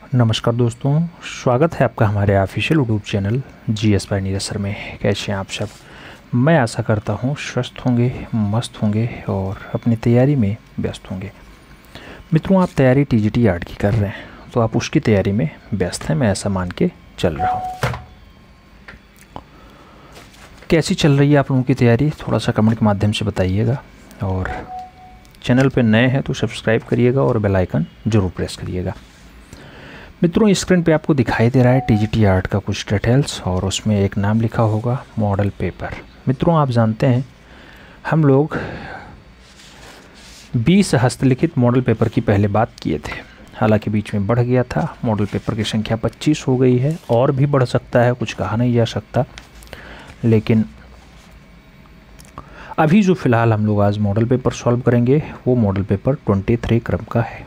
नमस्कार दोस्तों, स्वागत है आपका हमारे official YouTube channel GS bye Neeraj sir में। कैसे हैं आप सब? मैं आशा करता हूं स्वस्थ होंगे, मस्त होंगे और अपनी तैयारी में व्यस्त होंगे। मित्रों, आप तैयारी टीजीटी आर्ट की कर रहे हैं तो आप उसकी तैयारी में व्यस्त हैं, मैं ऐसा मान के चल रहा हूँ। कैसी चल रही है आप लोगों की तैयारी, थोड़ा सा कमेंट के माध्यम से बताइएगा। और चैनल पर नए हैं तो सब्सक्राइब करिएगा और बेल आइकन ज़रूर प्रेस करिएगा। मित्रों, स्क्रीन पे आपको दिखाई दे रहा है टीजीटी आर्ट का कुछ डिटेल्स और उसमें एक नाम लिखा होगा मॉडल पेपर। मित्रों, आप जानते हैं हम लोग 20 हस्तलिखित मॉडल पेपर की पहले बात किए थे, हालांकि बीच में बढ़ गया था। मॉडल पेपर की संख्या 25 हो गई है और भी बढ़ सकता है, कुछ कहा नहीं जा सकता। लेकिन अभी जो फ़िलहाल हम लोग आज मॉडल पेपर सॉल्व करेंगे वो मॉडल पेपर 23 क्रम का है।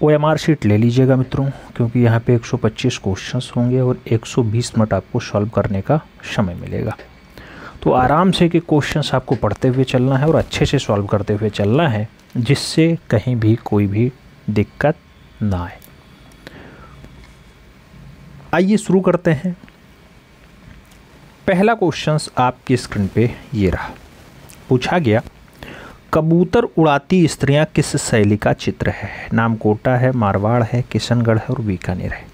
OMR शीट ले लीजिएगा मित्रों, क्योंकि यहाँ पे 125 क्वेश्चंस होंगे और 120 मिनट आपको सॉल्व करने का समय मिलेगा। तो आराम से कि क्वेश्चंस आपको पढ़ते हुए चलना है और अच्छे से सॉल्व करते हुए चलना है, जिससे कहीं भी कोई भी दिक्कत ना आए। आइए शुरू करते हैं। पहला क्वेश्चंस आपकी स्क्रीन पे ये रहा। पूछा गया, कबूतर उड़ाती स्त्रियां किस शैली का चित्र है? नाम कोटा है, मारवाड़ है, किशनगढ़ है और बीकानेर है।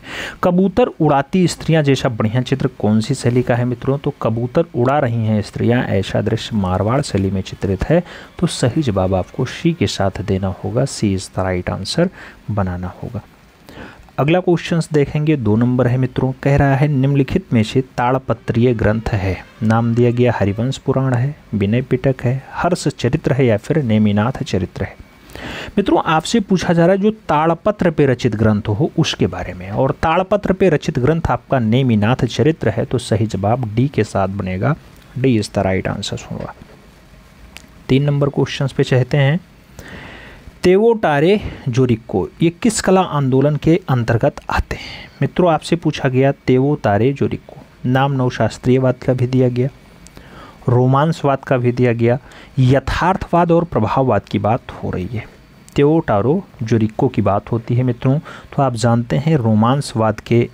कबूतर उड़ाती स्त्रियां जैसा बढ़िया चित्र कौन सी शैली का है मित्रों? तो कबूतर उड़ा रही हैं स्त्रियां, ऐसा दृश्य मारवाड़ शैली में चित्रित है। तो सही जवाब आपको सी के साथ देना होगा। सी इज द राइट आंसर बनाना होगा। अगला क्वेश्चन देखेंगे, 2 नंबर है मित्रों। कह रहा है निम्नलिखित में से ताड़पत्रीय ग्रंथ है। नाम दिया गया हरिवंश पुराण है, विनय पिटक है, हर्ष चरित्र है या फिर नेमिनाथ चरित्र है। मित्रों, आपसे पूछा जा रहा है जो ताड़पत्र पे रचित ग्रंथ हो उसके बारे में, और ताड़पत्र पे रचित ग्रंथ आपका नेमिनाथ चरित्र है। तो सही जवाब डी के साथ बनेगा। D is the right answer होगा। 3 नंबर क्वेश्चन पे चाहते हैं, तेवोटारे जोरिक्को ये किस कला आंदोलन के अंतर्गत आते हैं? मित्रों, आपसे पूछा गया तेवोटारे जोरिक्को। नाम नवशास्त्रीयवाद का भी दिया गया, रोमांसवाद का भी दिया गया, यथार्थवाद और प्रभाववाद की बात हो रही है। तेवोटारो जोरिक्को की बात होती है मित्रों, तो आप जानते हैं रोमांसवाद के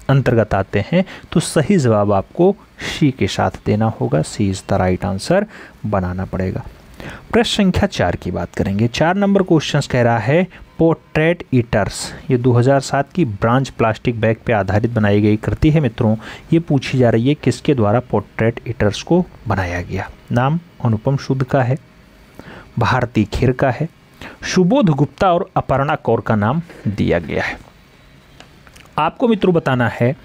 अंतर्गत आते हैं। तो सही जवाब आपको सी के साथ देना होगा। सी इज द राइट आंसर बनाना पड़ेगा। प्रश्न संख्या 4 की बात करेंगे। 4 नंबर क्वेश्चन कह रहा है पोर्ट्रेट ईटर्स ये 2007 की ब्रांच प्लास्टिक बैग पे आधारित बनाई गई कृति है मित्रों। ये पूछी जा रही है किसके द्वारा पोर्ट्रेट ईटर्स को बनाया गया। नाम अनुपम सूद का है, भारती खेर का है, सुबोध गुप्ता और अपर्णा कौर का नाम दिया गया है। आपको मित्रों बताना है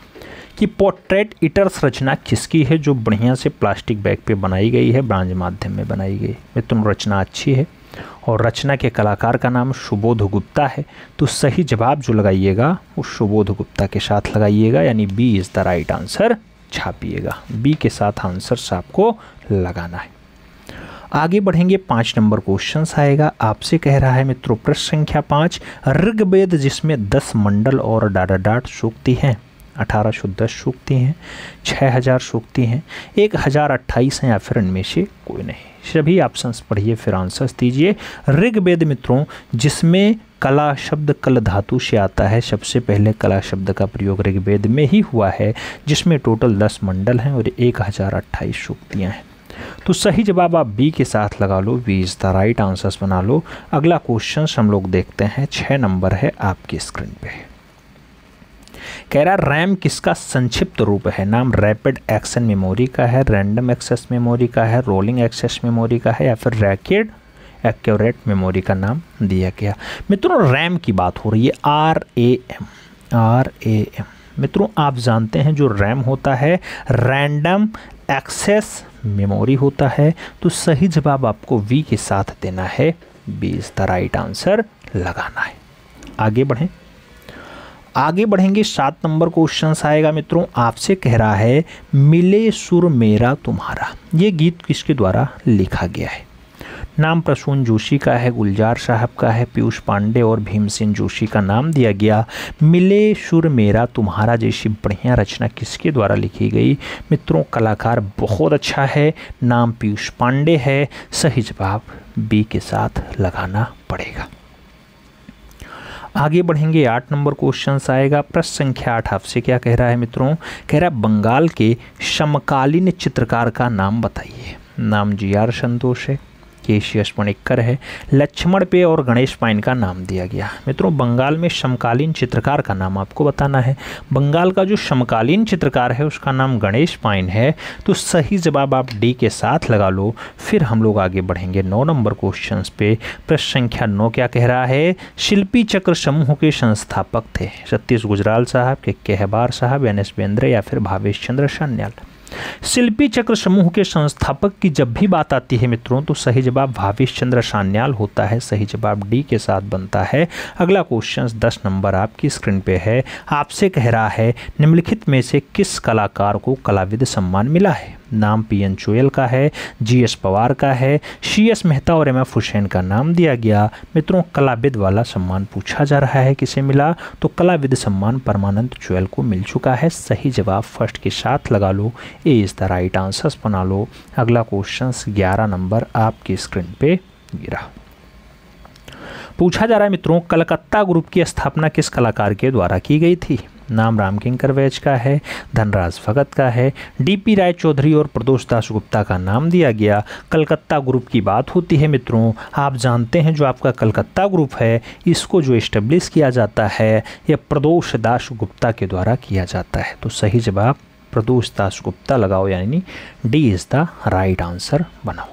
कि पोर्ट्रेट ईटर्स रचना किसकी है जो बढ़िया से प्लास्टिक बैग पे बनाई गई है, ब्रांज माध्यम में बनाई गई। मित्रों, रचना अच्छी है और रचना के कलाकार का नाम सुबोध गुप्ता है। तो सही जवाब जो लगाइएगा वो सुबोध गुप्ता के साथ लगाइएगा, यानी B is the right answer छापिएगा। बी के साथ आंसर आपको लगाना है। आगे बढ़ेंगे, 5 नंबर क्वेश्चन आएगा। आपसे कह रहा है मित्रों प्रश्न संख्या 5, ऋग्वेद जिसमें 10 मंडल और डाट सूक्ति हैं, 1810 सूक्ति हैं, 6000 सूक्ति हैं, 1028 हैं या फिर इनमें से कोई नहीं। सभी ऑप्शंस पढ़िए फिर आंसर्स दीजिए। ऋग्वेद मित्रों जिसमें कला शब्द कल धातु से आता है, सबसे पहले कला शब्द का प्रयोग ऋग्वेद में ही हुआ है, जिसमें टोटल 10 मंडल हैं और 1028 सूक्तियाँ हैं। तो सही जवाब आप बी के साथ लगा लो। B is the right answers बना लो। अगला क्वेश्चन हम लोग देखते हैं, 6 नंबर है आपकी स्क्रीन पे। कह रहा रैम किसका संक्षिप्त रूप है? नाम रैपिड एक्शन मेमोरी का है, रैंडम एक्सेस मेमोरी का है, रोलिंग एक्सेस मेमोरी का है या फिर रैपिड एक्यूरेट मेमोरी का नाम दिया गया। मित्रों, रैम की बात हो रही है, RAM। मित्रों, आप जानते हैं जो रैम होता है रैंडम एक्सेस मेमोरी होता है। तो सही जवाब आपको वी के साथ देना है। B is the right answer लगाना है। आगे बढ़ेंगे, 7 नंबर क्वेश्चन आएगा मित्रों। आपसे कह रहा है मिले सुर मेरा तुम्हारा ये गीत किसके द्वारा लिखा गया है? नाम प्रसून जोशी का है, गुलजार साहब का है, पीयूष पांडे और भीमसेन जोशी का नाम दिया गया। मिले सुर मेरा तुम्हारा जैसी बढ़िया रचना किसके द्वारा लिखी गई? मित्रों, कलाकार बहुत अच्छा है, नाम पीयूष पांडे है। सही जवाब बी के साथ लगाना पड़ेगा। आगे बढ़ेंगे, 8 नंबर क्वेश्चन आएगा। प्रश्न संख्या 8 आपसे क्या कह रहा है मित्रों, कह रहा है बंगाल के समकालीन चित्रकार का नाम बताइए। नाम GR संतोष है, केशियस पणिक्कर है, लक्ष्मण पे और गणेश पाइन का नाम दिया गया। मित्रों बंगाल में समकालीन चित्रकार का नाम आपको बताना है। बंगाल का जो समकालीन चित्रकार है उसका नाम गणेश पाइन है, तो सही जवाब आप डी के साथ लगा लो। फिर हम लोग आगे बढ़ेंगे 9 नंबर क्वेश्चन पे। प्रश्न संख्या 9 क्या कह रहा है, शिल्पी चक्र समूह के संस्थापक थे सतीश गुजराल साहब, के कहबार साहब, NS बेंद्रे या फिर भावेश चंद्र सान्याल। शिल्पी चक्र समूह के संस्थापक की जब भी बात आती है मित्रों तो सही जवाब भावेश चंद्र सान्याल होता है, सही जवाब डी के साथ बनता है। अगला क्वेश्चन 10 नंबर आपकी स्क्रीन पे है। आपसे कह रहा है निम्नलिखित में से किस कलाकार को कलाविद सम्मान मिला है। नाम PN चोयल का है, GS पवार का है, CS मेहता और MF हुसैन का नाम दिया गया। मित्रों कलाविद वाला सम्मान पूछा जा रहा है किसे मिला, तो कलाविद सम्मान परमानंद चोयल को मिल चुका है। सही जवाब फर्स्ट के साथ लगा लो, ए इज द राइट आंसर्स बना लो। अगला क्वेश्चन 11 नंबर आपकी स्क्रीन पे गिरा। पूछा जा रहा है मित्रों कलकत्ता ग्रुप की स्थापना किस कलाकार के द्वारा की गई थी। नाम रामकिंकर वैज का है, धनराज भगत का है, DP राय चौधरी और प्रदोष दास गुप्ता का नाम दिया गया। कलकत्ता ग्रुप की बात होती है मित्रों, आप जानते हैं जो आपका कलकत्ता ग्रुप है इसको जो इस्टेब्लिश किया जाता है यह प्रदोष दास गुप्ता के द्वारा किया जाता है, तो सही जवाब प्रदोष दास गुप्ता लगाओ, यानी D is the right answer बनाओ।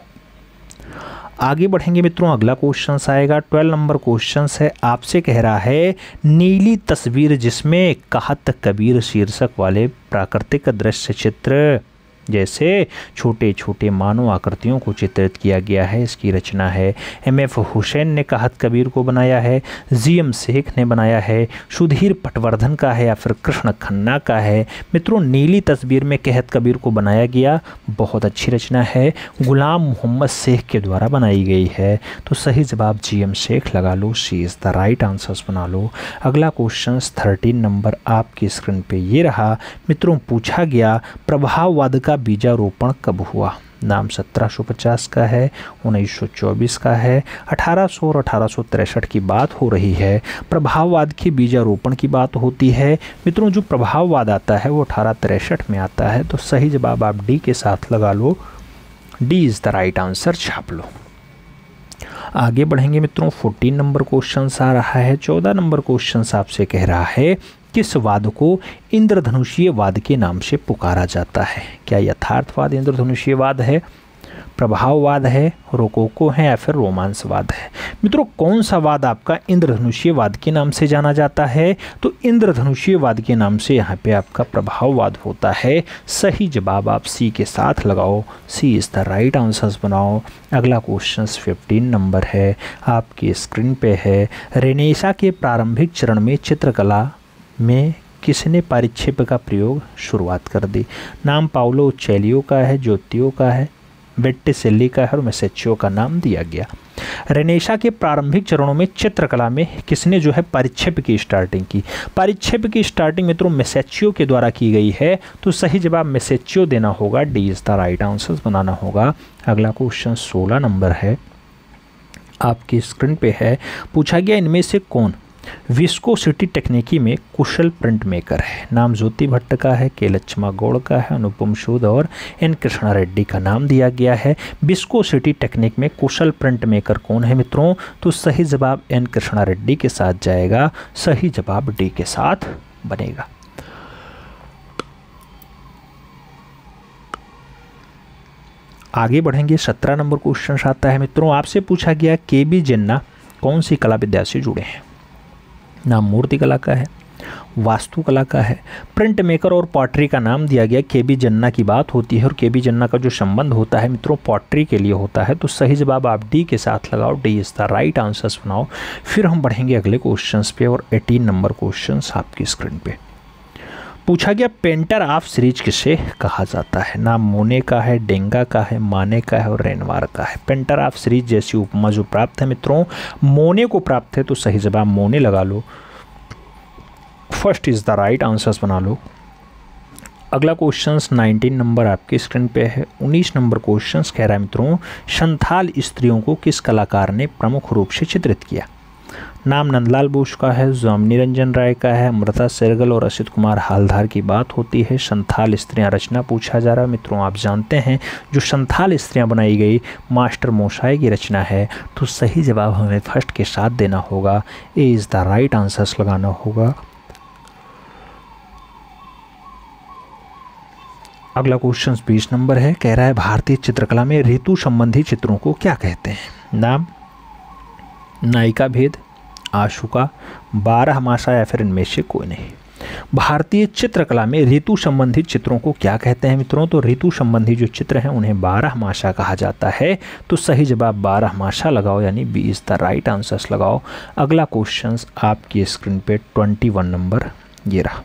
आगे बढ़ेंगे मित्रों, अगला क्वेश्चन आएगा 12 नंबर क्वेश्चन है। आपसे कह रहा है नीली तस्वीर जिसमें कहत कबीर शीर्षक वाले प्राकृतिक दृश्य चित्र जैसे छोटे छोटे मानव आकृतियों को चित्रित किया गया है, इसकी रचना है MF हुसैन ने कहत कबीर को बनाया है, GM शेख ने बनाया है, सुधीर पटवर्धन का है या फिर कृष्ण खन्ना का है। मित्रों नीली तस्वीर में कहत कबीर को बनाया गया, बहुत अच्छी रचना है, गुलाम मोहम्मद शेख के द्वारा बनाई गई है, तो सही जवाब GM शेख लगा लो, सी इज द राइट आंसर्स बना लो। अगला क्वेश्चन 13 नंबर आपकी स्क्रीन पे ये रहा। मित्रों पूछा गया प्रभाववाद का बीजारोपण कब हुआ। नाम 1750 का है, 1924 का है, 1800 और 1863 की बात हो रही है। प्रभाववाद के बीजारोपण की बात होती है मित्रों, जो प्रभाववाद आता है वो 1863 में आता है, तो सही जवाब आप डी के साथ लगा लो, D is the right answer छाप लो। आगे बढ़ेंगे मित्रों, 14 नंबर क्वेश्चन आ रहा है। 14 नंबर क्वेश्चन आपसे कह रहा है किस वाद को इंद्रधनुषीय वाद के नाम से पुकारा जाता है। क्या यथार्थवाद इंद्रधनुषीय वाद है, प्रभाववाद है, रोकोको है या फिर रोमांसवाद है। मित्रों कौन सा वाद आपका इंद्रधनुषीय वाद के नाम से जाना जाता है, तो इंद्रधनुषीय वाद के नाम से यहाँ पे आपका प्रभाववाद होता है। सही जवाब आप सी के साथ लगाओ, सी इज द राइट आंसर्स बनाओ। अगला क्वेश्चन 15 नंबर है, आपकी स्क्रीन पे है। रेनेसा के प्रारंभिक चरण में चित्रकला में किसने परिक्षेप का प्रयोग शुरुआत कर दी। नाम पाउलो चेलियो का है, ज्योतियो का है, बेट्टिसेल्ली का है और मेसेच्चियो का नाम दिया गया। रेनेसा के प्रारंभिक चरणों में चित्रकला में किसने जो है परिक्षेप की स्टार्टिंग की। परिक्षेप की स्टार्टिंग मित्रों मेसेच्चियो के द्वारा की गई है, तो सही जवाब मेसेच्चियो देना होगा, D is the right answer बनाना होगा। अगला क्वेश्चन 16 नंबर है, आपकी स्क्रीन पे है। पूछा गया इनमें से कौन विस्कोसिटी टेक्निकी में कुशल प्रिंट मेकर है। नाम ज्योति भट्ट का है, के लक्ष्मा गौड़ का है, अनुपम सूद और एन कृष्णा रेड्डी का नाम दिया गया है। विस्कोसिटी टेक्निक में कुशल प्रिंट मेकर कौन है मित्रों, तो सही जवाब एन कृष्णा रेड्डी के साथ जाएगा, सही जवाब डी के साथ बनेगा। आगे बढ़ेंगे, 17 नंबर क्वेश्चन आता है मित्रों। आपसे पूछा गया KB जिन्ना कौन सी कला विद्या से जुड़े हैं। नाम मूर्ति कला का है, वास्तुकला का है, प्रिंट मेकर और पॉटरी का नाम दिया गया। KB जिन्ना की बात होती है और KB जिन्ना का जो संबंध होता है मित्रों पॉटरी के लिए होता है, तो सही जवाब आप डी के साथ लगाओ, D is the right answers बनाओ। फिर हम बढ़ेंगे अगले क्वेश्चंस पे और 18 नंबर क्वेश्चंस आपकी स्क्रीन पे। पूछा गया पेंटर ऑफ सीरीज किसे कहा जाता है। नाम मोने का है, डेंगा का है, माने का है और रेनवार का है। पेंटर ऑफ सीरीज जैसी उपमा जो प्राप्त है मित्रों मोने को प्राप्त है, तो सही जवाब मोने लगा लो, first is the right answers बना लो। अगला क्वेश्चन 19 नंबर आपके स्क्रीन पे है। 19 नंबर क्वेश्चन कह रहा है मित्रों संथाल स्त्रियों को किस कलाकार ने प्रमुख रूप से चित्रित किया। नाम नंदलाल बोस का है, जामिनी रंजन राय का है, अमृता शेरगिल और असित कुमार हालदार की बात होती है। संथाल स्त्रियां रचना पूछा जा रहा है। मित्रों आप जानते हैं जो संथाल स्त्रियां बनाई गई मास्टर मोशाय की रचना है, तो सही जवाब हमें फर्स्ट के साथ देना होगा, ए इज़ द राइट आंसर्स लगाना होगा। अगला क्वेश्चन 20 नंबर है, कह रहा है भारतीय चित्रकला में ऋतु संबंधी चित्रों को क्या कहते हैं? नाम, नायिका भेद, आशुका, 12 मासा या फिर इनमें से कोई नहीं। भारतीय चित्रकला में ऋतु संबंधी चित्रों को क्या कहते हैं मित्रों? तो ऋतु संबंधी जो चित्र हैं उन्हें 12 मासा कहा जाता है। तो सही जवाब 12 मासा लगाओ, यानी B is the right answers लगाओ। अगला क्वेश्चन आपकी स्क्रीन पे 21 नंबर ये रहा।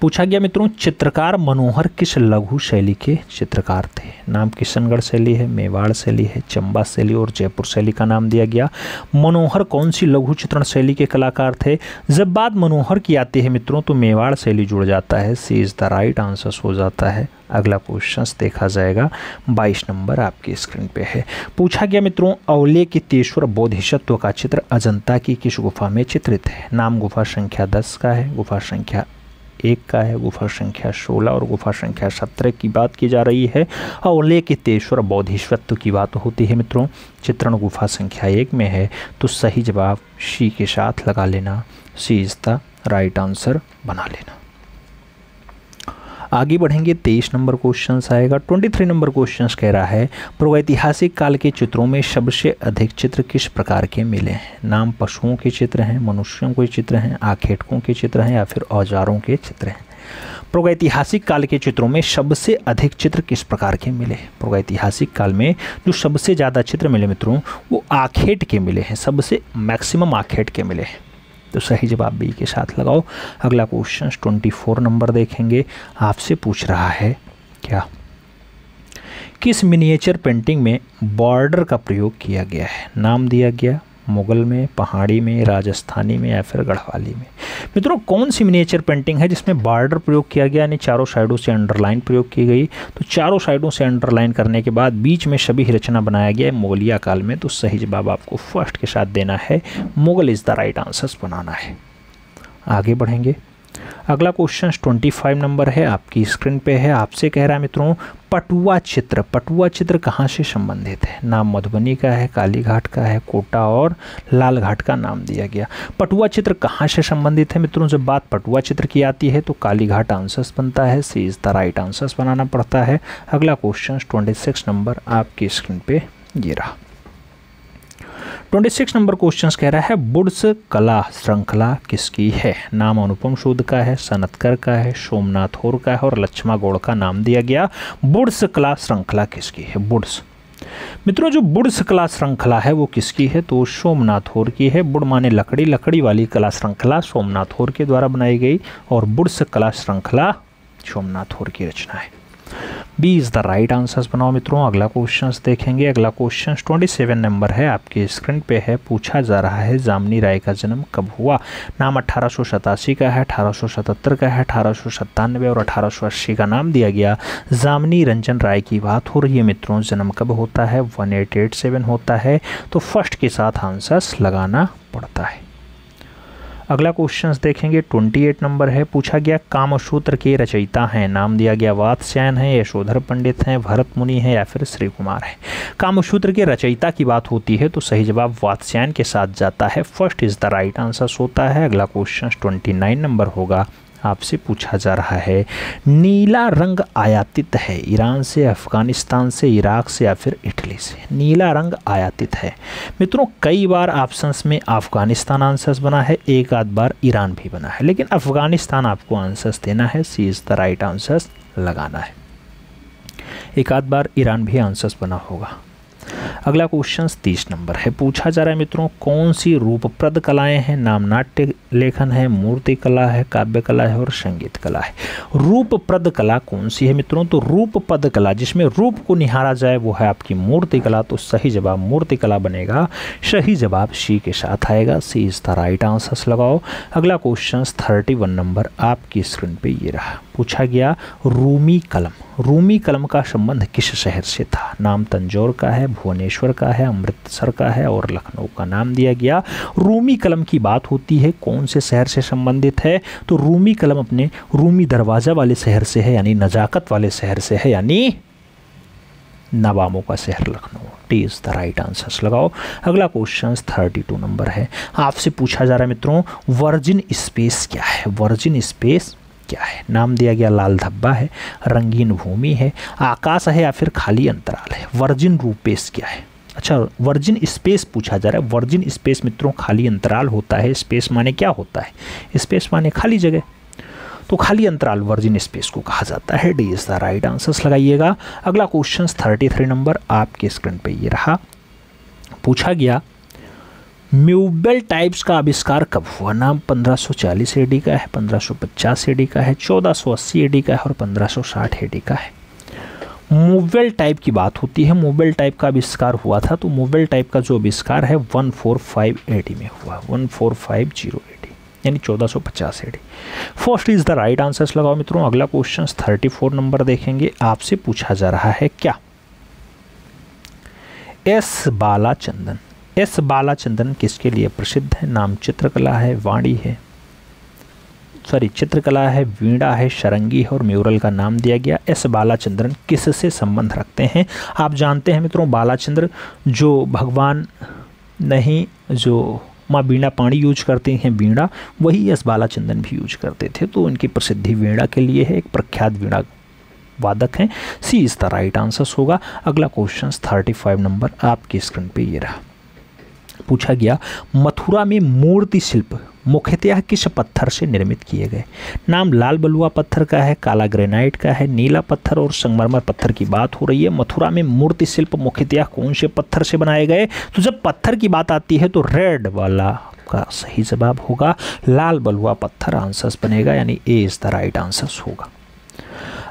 पूछा गया मित्रों, चित्रकार मनोहर किस लघु शैली के चित्रकार थे? नाम किशनगढ़ शैली है, मेवाड़ शैली है, चंबा शैली और जयपुर शैली का नाम दिया गया। मनोहर कौन सी लघु चित्रण शैली के कलाकार थे? जब बात मनोहर की आती है मित्रों तो मेवाड़ शैली जुड़ जाता है, सी इज द राइट आंसर हो जाता है। अगला क्वेश्चन देखा जाएगा 22 नंबर आपकी स्क्रीन पे है। पूछा गया मित्रों, अवलोकितेश्वर बोधिसत्व का चित्र अजंता की किस गुफा में चित्रित है? नाम गुफा संख्या 10 का है, गुफा संख्या 1 का है, गुफा संख्या 16 और गुफा संख्या 17 की बात की जा रही है। अवलोकितेश्वर बोधिसत्व की बात होती है मित्रों, चित्रण गुफा संख्या 1 में है। तो सही जवाब सी के साथ लगा लेना, सी इज द राइट आंसर बना लेना। आगे बढ़ेंगे, 23 नंबर क्वेश्चन आएगा। 23 नंबर क्वेश्चन कह रहा है प्रागैतिहासिक काल के चित्रों में सबसे अधिक चित्र किस प्रकार के मिले हैं? नाम पशुओं के चित्र हैं, मनुष्यों के चित्र हैं, आखेटकों के चित्र हैं या फिर औजारों के चित्र हैं? प्रागैतिहासिक काल के चित्रों में सबसे अधिक चित्र किस प्रकार के मिले? प्रागैतिहासिक काल में जो सबसे ज़्यादा चित्र मिले मित्रों वो आखेट के मिले हैं, सबसे मैक्सिमम आखेट के मिले हैं। तो सही जवाब बी के साथ लगाओ। अगला क्वेश्चन 24 नंबर देखेंगे, आपसे पूछ रहा है क्या, किस मिनिएचर पेंटिंग में बॉर्डर का प्रयोग किया गया है? नाम दिया गया, मुगल में, पहाड़ी में, राजस्थानी में या फिर गढ़वाली में? मित्रों कौन सी मिनिएचर पेंटिंग है जिसमें बॉर्डर प्रयोग किया गया, यानी चारों साइडों से अंडरलाइन प्रयोग की गई? तो चारों साइडों से अंडरलाइन करने के बाद बीच में सभी रचना बनाया गया मुगलिया काल में। तो सही जवाब आपको फर्स्ट के साथ देना है, Mughal is the right answers बनाना है। आगे बढ़ेंगे, अगला क्वेश्चन 25 नंबर है आपकी स्क्रीन पे है। आपसे कह रहा है मित्रों, पटुआ चित्र कहाँ से संबंधित है? नाम मधुबनी का है, कालीघाट का है, कोटा और लालघाट का नाम दिया गया। पटुआ चित्र कहाँ से संबंधित है मित्रों? जब बात पटुआ चित्र की आती है तो कालीघाट आंसर्स बनता है, सी इज द राइट आंसर्स बनाना पड़ता है। अगला क्वेश्चन 26 नंबर आपकी स्क्रीन पे ये रहा। 26 नंबर क्वेश्चन कह रहा है बुड्स कला श्रृंखला किसकी है? नाम अनुपम सूद का है, सनतकर का है, सोमनाथ होर का है और लक्ष्मा गौड़ का नाम दिया गया। बुड्स कला श्रृंखला किसकी है? बुड्स मित्रों जो बुड्स कला श्रृंखला है वो किसकी है? तो सोमनाथ होर की है। बुड माने लकड़ी, लकड़ी वाली कला श्रृंखला सोमनाथ होर के द्वारा बनाई गई और बुड्स कला श्रृंखला सोमनाथ होर की रचना है। B is the right answers बनाओ मित्रों। अगला क्वेश्चन देखेंगे, अगला क्वेश्चन 27 नंबर है आपकी स्क्रीन पे है। पूछा जा रहा है जामिनी राय का जन्म कब हुआ? नाम 1887 का है, 1877 का है, 1897 और 1880 का नाम दिया गया। जामिनी रंजन राय की बात हो रही है मित्रों। जन्म कब होता है? 1887 होता है। तो फर्स्ट के साथ आंसर्स लगाना पड़ता है। अगला क्वेश्चन देखेंगे 28 नंबर है। पूछा गया कामसूत्र के रचयिता हैं, नाम दिया गया वात्स्यायन है, यशोधर पंडित हैं, भरत मुनि हैं या फिर श्री कुमार है? कामसूत्र के रचयिता की बात होती है तो सही जवाब वात्स्यायन के साथ जाता है, first is the right answer होता है। अगला क्वेश्चन 29 नंबर होगा, आपसे पूछा जा रहा है नीला रंग आयातित है ईरान से, अफगानिस्तान से, इराक से या फिर इटली से? नीला रंग आयातित है मित्रों, कई बार ऑप्शंस में अफगानिस्तान आंसर्स बना है, एक आध बार ईरान भी बना है, लेकिन अफगानिस्तान आपको आंसर्स देना है, सी इज द राइट आंसर्स लगाना है। एक आध बार ईरान भी आंसर्स बना होगा। अगला क्वेश्चन 30 नंबर है। पूछा जा रहा है मित्रों कौन सी रूपप्रद कलाएं हैं? नाम नाट्य लेखन है, मूर्ति कला है, काव्य कला है और संगीत कला है। रूपप्रद कला कौन सी है मित्रों? तो रूपपद कला, जिसमें रूप को निहारा जाए, वो है आपकी मूर्ति कला। तो सही जवाब मूर्ति कला बनेगा, सही जवाब सी के साथ आएगा, सी इज द राइट आंसर्स लगाओ। अगला क्वेश्चन 31 नंबर आपकी स्क्रीन पे ये रहा। पूछा गया रूमी कलम का संबंध किस शहर से था? नाम तंजौर का है, भुवनेश्वर का है, अमृतसर का है और लखनऊ का नाम दिया गया। रूमी कलम की बात होती है, कौन से शहर से संबंधित है? तो रूमी कलम अपने रूमी दरवाज़ा वाले शहर से है, यानी नज़ाकत वाले शहर से है, यानी नवाबों का शहर Lucknow. T is the right answer लगाओ। अगला क्वेश्चन 32 नंबर है, आपसे पूछा जा रहा है मित्रों वर्जिन स्पेस क्या है? वर्जिन स्पेस क्या है? नाम दिया गया लाल धब्बा है, रंगीन भूमि है, आकाश है या फिर खाली अंतराल है। वर्जिन रूपेश क्या है? अच्छा, वर्जिन स्पेस पूछा जा रहा है। वर्जिन स्पेस मित्रों खाली अंतराल होता है। स्पेस माने क्या होता है? स्पेस माने खाली जगह, तो खाली अंतराल वर्जिन स्पेस को कहा जाता है। D is the right answers लगाइएगा। अगला क्वेश्चन 33 नंबर आपके स्क्रीन पे ये रहा। पूछा गया म्यूबल टाइप्स का आविष्कार कब हुआ? नाम 1540 एडी का है, 1550 एडी का है, 1480 एडी का है और 1560 एडी का है। मूवेल टाइप की बात होती है। मूवेल टाइप का आविष्कार हुआ था, तो मूवेल टाइप का जो आविष्कार है 145 एडी में हुआ, 1450 एडी, यानी 1450 AD. First is the right answers लगाओ मित्रों। अगला क्वेश्चन 34 नंबर देखेंगे। आपसे पूछा जा रहा है क्या? एस बालाचंदन। एस बालाचंदन किसके लिए प्रसिद्ध है? नाम चित्रकला है, वाणी है, चित्रकला है, वीणा है, शरंगी है और म्यूरल का नाम दिया गया। एस बालाचंद्रन किससे संबंध रखते हैं? आप जानते हैं मित्रों बालाचंद्र जो भगवान नहीं, जो माँ वीणा पाणी यूज करते हैं वीणा, वही एस बालाचंद्रन भी यूज करते थे, तो उनकी प्रसिद्धि वीणा के लिए है, एक प्रख्यात वीणा वादक हैं। सी इज द राइट आंसर होगा। अगला क्वेश्चन 35 नंबर आपकी स्क्रीन पे ये रहा। पूछा गया मथुरा में मूर्ति शिल्प मुख्यतः किस पत्थर से निर्मित किए गए? नाम लाल बलुआ पत्थर का है, काला ग्रेनाइट का है, नीला पत्थर और संगमरमर पत्थर की बात हो रही है। मथुरा में मूर्ति शिल्प मुख्यतः कौन से पत्थर से बनाए गए? तो जब पत्थर की बात आती है तो रेड वाला का सही जवाब होगा, लाल बलुआ पत्थर आंसर बनेगा, यानी ए इज द राइट आंसर होगा।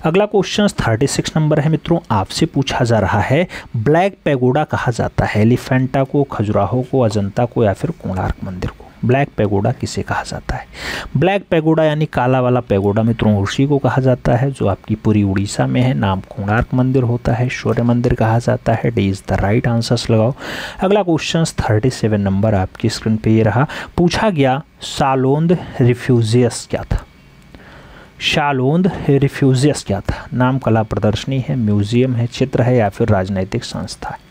अगला क्वेश्चन 36 नंबर है मित्रों। आपसे पूछा जा रहा है ब्लैक पैगोडा कहा जाता है एलिफेंटा को, खजुराहो को, अजंता को या फिर कोणार्क मंदिर को? ब्लैक पैगोडा किसे कहा जाता है? ब्लैक पैगोडा यानी काला वाला पैगोडा मित्रों उसी को कहा जाता है जो आपकी पूरी उड़ीसा में है। नाम कोणार्क मंदिर होता है, सूर्य मंदिर कहा जाता है। D is the right answers लगाओ। अगला क्वेश्चन 37 नंबर आपकी स्क्रीन पे ये रहा। पूछा गया सालोंद रिफ्यूजियस क्या था? शालोंद रिफ्यूजियस क्या था? नाम कला प्रदर्शनी है, म्यूजियम है, चित्र है या फिर राजनैतिक संस्था है?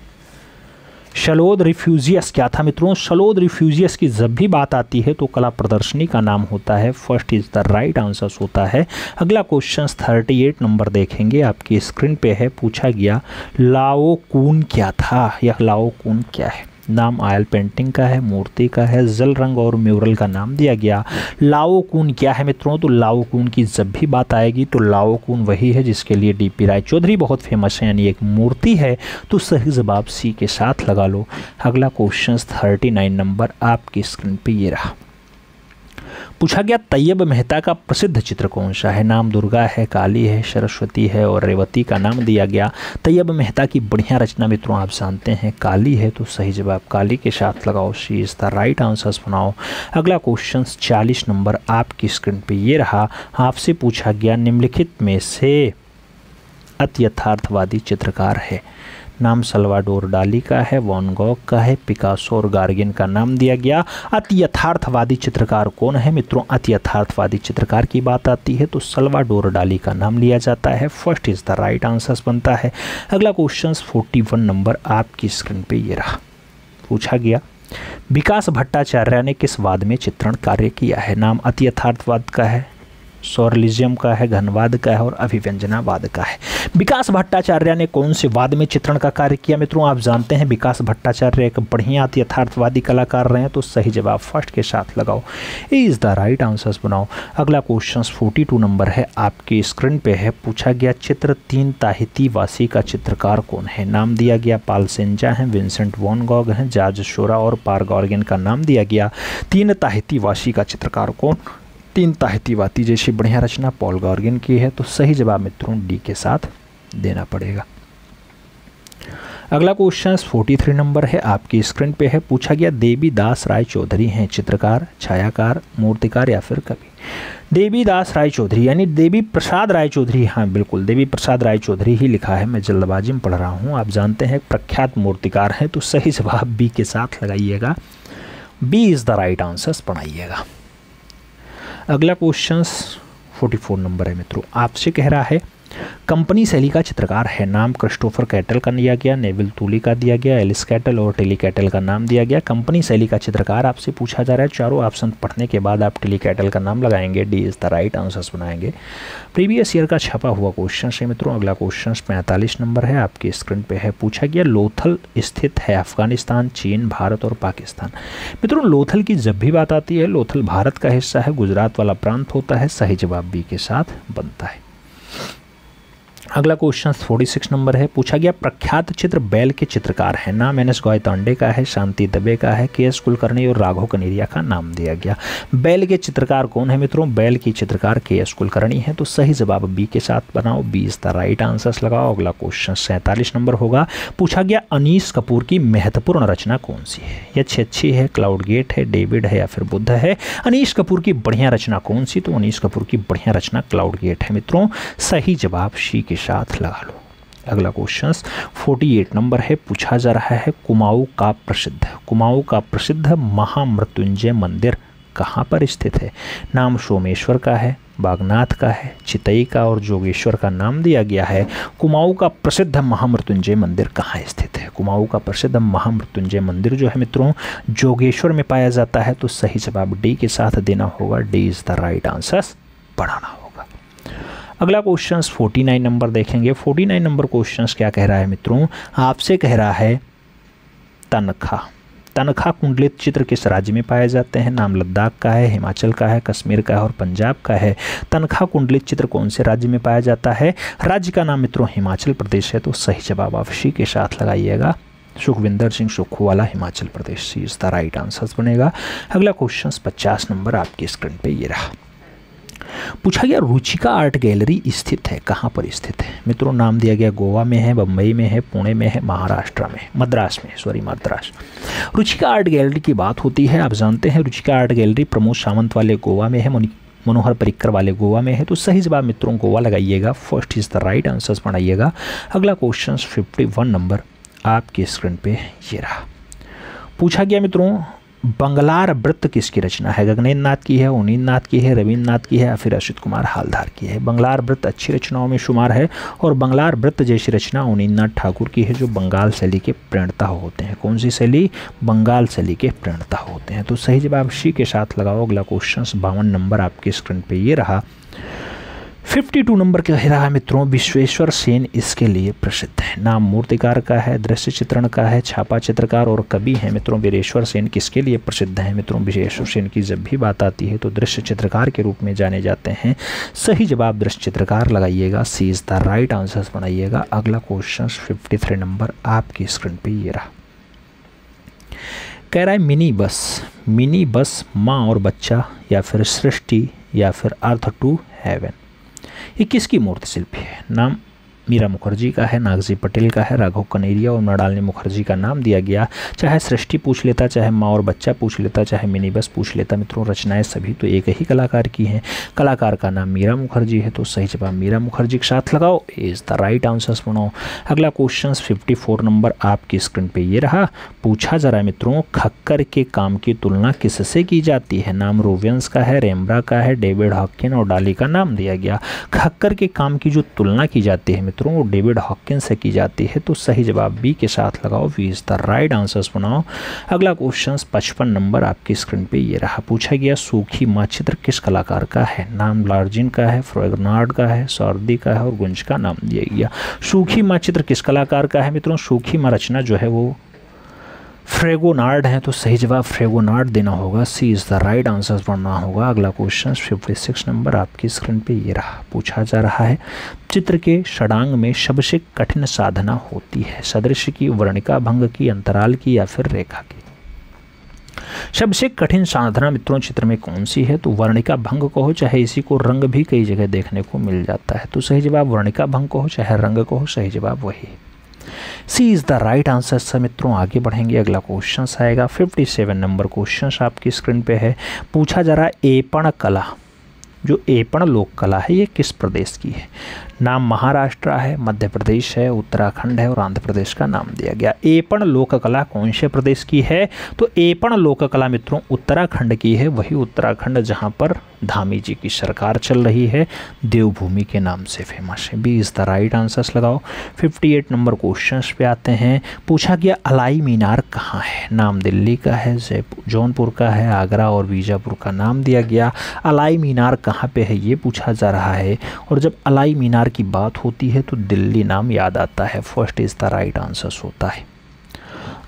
शलोद रिफ्यूजियस क्या था मित्रों? शलोद रिफ्यूजियस की जब भी बात आती है तो कला प्रदर्शनी का नाम होता है। First is the right answer होता है। अगला क्वेश्चन 38 नंबर देखेंगे आपकी स्क्रीन पे है। पूछा गया लाओ कून क्या था? यह लाओ कून क्या है? नाम ऑयल पेंटिंग का है, मूर्ति का है, जल रंग और म्यूरल का नाम दिया गया। लाओ कून क्या है मित्रों? तो लाओ कून की जब भी बात आएगी तो लाओ कून वही है जिसके लिए डीपी राय चौधरी बहुत फेमस है, यानी एक मूर्ति है। तो सही जवाब सी के साथ लगा लो। अगला क्वेश्चन 39 नंबर आपकी स्क्रीन पे ये रहा। पूछा गया तैयब मेहता का प्रसिद्ध चित्र कौन सा है? नाम दुर्गा है, काली है, सरस्वती है और रेवती का नाम दिया गया। तैयब मेहता की बढ़िया रचना मित्रों आप जानते हैं काली है, तो सही जवाब काली के साथ लगाओ। सी इज द राइट आंसर्स बनाओ। अगला क्वेश्चन 40 नंबर आपकी स्क्रीन पे ये रहा। आपसे पूछा गया निम्नलिखित में से अति यथार्थवादी चित्रकार है? नाम सल्वाडोर डाली का है, वैन गॉग का है, पिकासो और गार्गिन का नाम दिया गया। अति यथार्थवादी चित्रकार कौन है मित्रों? अति यथार्थवादी चित्रकार की बात आती है तो सल्वाडोर डाली का नाम लिया जाता है। First is the right answer बनता है। अगला क्वेश्चन 41 नंबर आपकी स्क्रीन पे ये रहा। पूछा गया विकास भट्टाचार्य ने किस वाद में चित्रण कार्य किया है? नाम अति यथार्थवाद का है, सॉरलिज्म का है, घनवाद का है और अभिव्यंजनावाद का है। विकास भट्टाचार्य ने कौन से वाद में चित्रण का कार्य किया मित्रों? आप जानते हैं विकास भट्टाचार्य एक बढ़िया यथार्थवादी कलाकार रहे हैं, तो सही जवाब फर्स्ट के साथ लगाओ। ए इज द राइट आंसर्स बनाओ। अगला क्वेश्चन 42 नंबर है आपकी स्क्रीन पे है। पूछा गया चित्र 3 ताहिती वासी का चित्रकार कौन है? नाम दिया गया पाल सेंजा है, विंसेंट वैन गॉग है, जॉर्ज शोरा और पार गॉर्गिन का नाम दिया गया। 3 ताहिती वासी का चित्रकार कौन? 3 ताहितीवादी जैसी बढ़िया रचना पॉल गॉर्गिन की है, तो सही जवाब मित्रों डी के साथ देना पड़ेगा। अगला क्वेश्चन 43 नंबर है, आपकी स्क्रीन पे है। पूछा गया देवीदास राय चौधरी हैं चित्रकार, छायाकार, मूर्तिकार या फिर कवि। देवीदास राय चौधरी यानी देवी प्रसाद राय चौधरी, हाँ बिल्कुल देवी प्रसाद राय चौधरी ही लिखा है, मैं जल्दबाजी में पढ़ रहा हूँ। आप जानते हैं प्रख्यात मूर्तिकार हैं, तो सही जवाब बी के साथ लगाइएगा, B is the right answer बनाइएगा। अगला क्वेश्चन 44 नंबर है मित्रों, आपसे कह रहा है कंपनी शैली का चित्रकार है, नाम क्रिस्टोफर कैटल का दिया गया, नेविल टूली का दिया गया, एलिस कैटल और टेली कैटल का नाम दिया गया। कंपनी शैली का चित्रकार आपसे पूछा जा रहा है, चारों ऑप्शन पढ़ने के बाद आप टेली कैटल का नाम लगाएंगे, D is the right answers बनाएंगे। प्रीवियस ईयर का छपा हुआ क्वेश्चन है मित्रों। अगला क्वेश्चन 45 नंबर है, आपकी स्क्रीन पे है। पूछा गया लोथल स्थित है अफगानिस्तान, चीन, भारत और पाकिस्तान। मित्रों लोथल की जब भी बात आती है, लोथल भारत का हिस्सा है, गुजरात वाला प्रांत होता है, सही जवाब बी के साथ बनता है। अगला क्वेश्चन 46 नंबर है। पूछा गया प्रख्यात चित्र बैल के चित्रकार हैं, नाम एन एस गौतांडे का है, शांति दबे का है, के एस कुलकर्णी और राघव कनेरिया का नाम दिया गया। बैल के चित्रकार कौन है मित्रों? बैल की चित्रकार के एस कुलकर्णी है, तो सही जवाब बी के साथ बनाओ, B is the right answers लगाओ। अगला क्वेश्चन 47 नंबर होगा। पूछा गया अनीस कपूर की महत्वपूर्ण रचना कौन सी है? ये अच्छी है, क्लाउड गेट है, डेविड है या फिर बुद्ध है। अनीस कपूर की बढ़िया रचना कौन सी? तो अनीस कपूर की बढ़िया रचना क्लाउड गेट है मित्रों, सही जवाब सी के साथ लगा लो। अगला क्वेश्चन 48 नंबर है। पूछा जा रहा है कुमाऊं का प्रसिद्ध महामृत्युंजय मंदिर कहाँ पर स्थित है? नाम सोमेश्वर का है, बागनाथ का है, चितई का और जोगेश्वर का नाम दिया गया है। कुमाऊं का प्रसिद्ध महामृत्युंजय मंदिर कहाँ स्थित है? कुमाऊं का प्रसिद्ध महामृत्युंजय मंदिर जो है मित्रों जोगेश्वर में पाया जाता है, तो सही जवाब डी के साथ देना होगा, D is the right answer बढ़ाना होगा। अगला क्वेश्चन 49 नंबर देखेंगे। 49 नंबर क्वेश्चन क्या कह रहा है मित्रों? आपसे कह रहा है तनखा कुंडलित चित्र किस राज्य में पाए जाते हैं? नाम लद्दाख का है, हिमाचल का है, कश्मीर का है और पंजाब का है। तनखा कुंडलित चित्र कौन से राज्य में पाया जाता है? राज्य का नाम मित्रों हिमाचल प्रदेश है, तो सही जवाब आप सी के साथ लगाइएगा, सुखविंदर सिंह सुक्खूवाला हिमाचल प्रदेश, सी इज द राइट आंसर बनेगा। अगला क्वेश्चन 50 नंबर आपकी स्क्रीन पे ये रहा। पूछा गया रुचिका आर्ट गैलरी स्थित है, कहाँ पर स्थित है? मित्रों नाम दिया गया गोवा में है, बम्बई में है, पुणे में है, महाराष्ट्र में, मद्रास। रुचिका आर्ट गैलरी की बात होती है, आप जानते हैं रुचिका आर्ट गैलरी प्रमोद सावंत वाले गोवा में है, मनोहर पर्रिकर वाले गोवा में है, तो सही जवाब मित्रों गोवा लगाइएगा, first is the right answer बनाइएगा। अगला क्वेश्चन 51 नंबर आपकी स्क्रीन पे ये रहा। पूछा गया मित्रों बंगलार वृत्त किसकी रचना है? गगनेन्द्र नाथ की है, उनीन्द्र नाथ की है, रविन्द्र नाथ की है या फिर असित कुमार हालदार की है। बंगलार वृत्त अच्छी रचनाओं में शुमार है और बंगलार वृत्त जैसी रचना उनीन्द्र नाथ ठाकुर की है, जो बंगाल शैली के प्रणेता होते हैं। कौन सी शैली? बंगाल शैली के प्रणेता होते हैं, तो सही जवाब सी के साथ लगाओ। अगला क्वेश्चन 52 नंबर आपकी स्क्रीन पे ये रहा। 52 नंबर कह रहा है मित्रों विश्वेश्वर सेन इसके लिए प्रसिद्ध है, नाम मूर्तिकार का है, दृश्य चित्रण का है, छापा चित्रकार और कवि है। मित्रों वीरेश्वर सेन किसके लिए प्रसिद्ध है? मित्रों विश्वेश्वर सेन की जब भी बात आती है तो दृश्य चित्रकार के रूप में जाने जाते हैं, सही जवाब दृश्य चित्रकार लगाइएगा, सी इज द राइट आंसर बनाइएगा। अगला क्वेश्चन 53 नंबर आपकी स्क्रीन पे ये रहा। कह रहा है मिनी बस माँ और बच्चा या फिर सृष्टि या फिर अर्थ टू हेवन, ये किसकी मूर्ति शिल्पी है? नाम मीरा मुखर्जी का है, नागजी पटेल का है, राघव कनेरिया और मृणालिनी मुखर्जी का नाम दिया गया। चाहे सृष्टि पूछ लेता, चाहे माँ और बच्चा पूछ लेता, चाहे मिनी बस पूछ लेता, मित्रों रचनाएं सभी तो एक ही कलाकार की हैं। कलाकार का नाम मीरा मुखर्जी है, तो सही जवाब मीरा मुखर्जी के साथ लगाओ, इज द राइट आंसर्स बनाओ। अगला क्वेश्चन 54 नंबर आपकी स्क्रीन पे ये रहा। पूछा जा रहा है मित्रों खक्कर के काम की तुलना किससे की जाती है? नाम रूबेंस का है, रेम्ब्रा का है, डेविड हॉकिन और डाली का नाम दिया गया। खक्कर के काम की जो तुलना की जाती है मित्रों वो डेविड हॉकिन से की जाती है, तो सही जवाब बी के साथ लगाओ, B is the right answers बनाओ। अगला क्वेश्चन 55 नंबर आपकी स्क्रीन पे ये रहा। पूछा गया सूखी माँ चित्र किस कलाकार का है? नाम लार्जिन का है, फ्रेगनार्ड का है, सॉर्दी का है और गुंज का नाम दिया गया। सूखी माँ चित्र किस कलाकार का है मित्रों? सूखी माँ रचना जो है वो फ्रेगोनार्ड है, तो सही जवाब फ्रेगोनार्ड देना होगा, सी इज़ द राइट आंसर बनना होगा। अगला क्वेश्चन 56 नंबर आपकी स्क्रीन पे ये रहा। पूछा जा रहा है चित्र के षडांग में सबसे कठिन साधना होती है? सदृश्य की, वर्णिका भंग की, अंतराल की या फिर रेखा की? सबसे कठिन साधना मित्रों चित्र में कौन सी है? तो वर्णिका भंग कहो, चाहे इसी को रंग भी कई जगह देखने को मिल जाता है, तो सही जवाब वर्णिका भंग कहो चाहे रंग कहो, सही जवाब वही। C is the right answer. Sir मित्रों आगे बढ़ेंगे, अगला क्वेश्चन आएगा 57 नंबर क्वेश्चन आपकी स्क्रीन पे है। पूछा जा रहा है एपण कला, जो एपण लोक कला है ये किस प्रदेश की है? नाम महाराष्ट्र है, मध्य प्रदेश है, उत्तराखंड है और आंध्र प्रदेश का नाम दिया गया। एपण लोक कला कौन से प्रदेश की है? तो एपण लोक कला मित्रों उत्तराखंड की है, वही उत्तराखंड जहां पर धामी जी की सरकार चल रही है, देवभूमि के नाम से फेमस है। B is the right answers लगाओ। 58 नंबर क्वेश्चन पे आते हैं। पूछा गया अलाई मीनार कहाँ है? नाम दिल्ली का है, जौनपुर का है, आगरा और बीजापुर का नाम दिया गया। अलाई मीनार कहाँ पे है ये पूछा जा रहा है, और जब अलाई मीनार की बात होती है तो दिल्ली नाम याद आता है। First is the right answer होता है।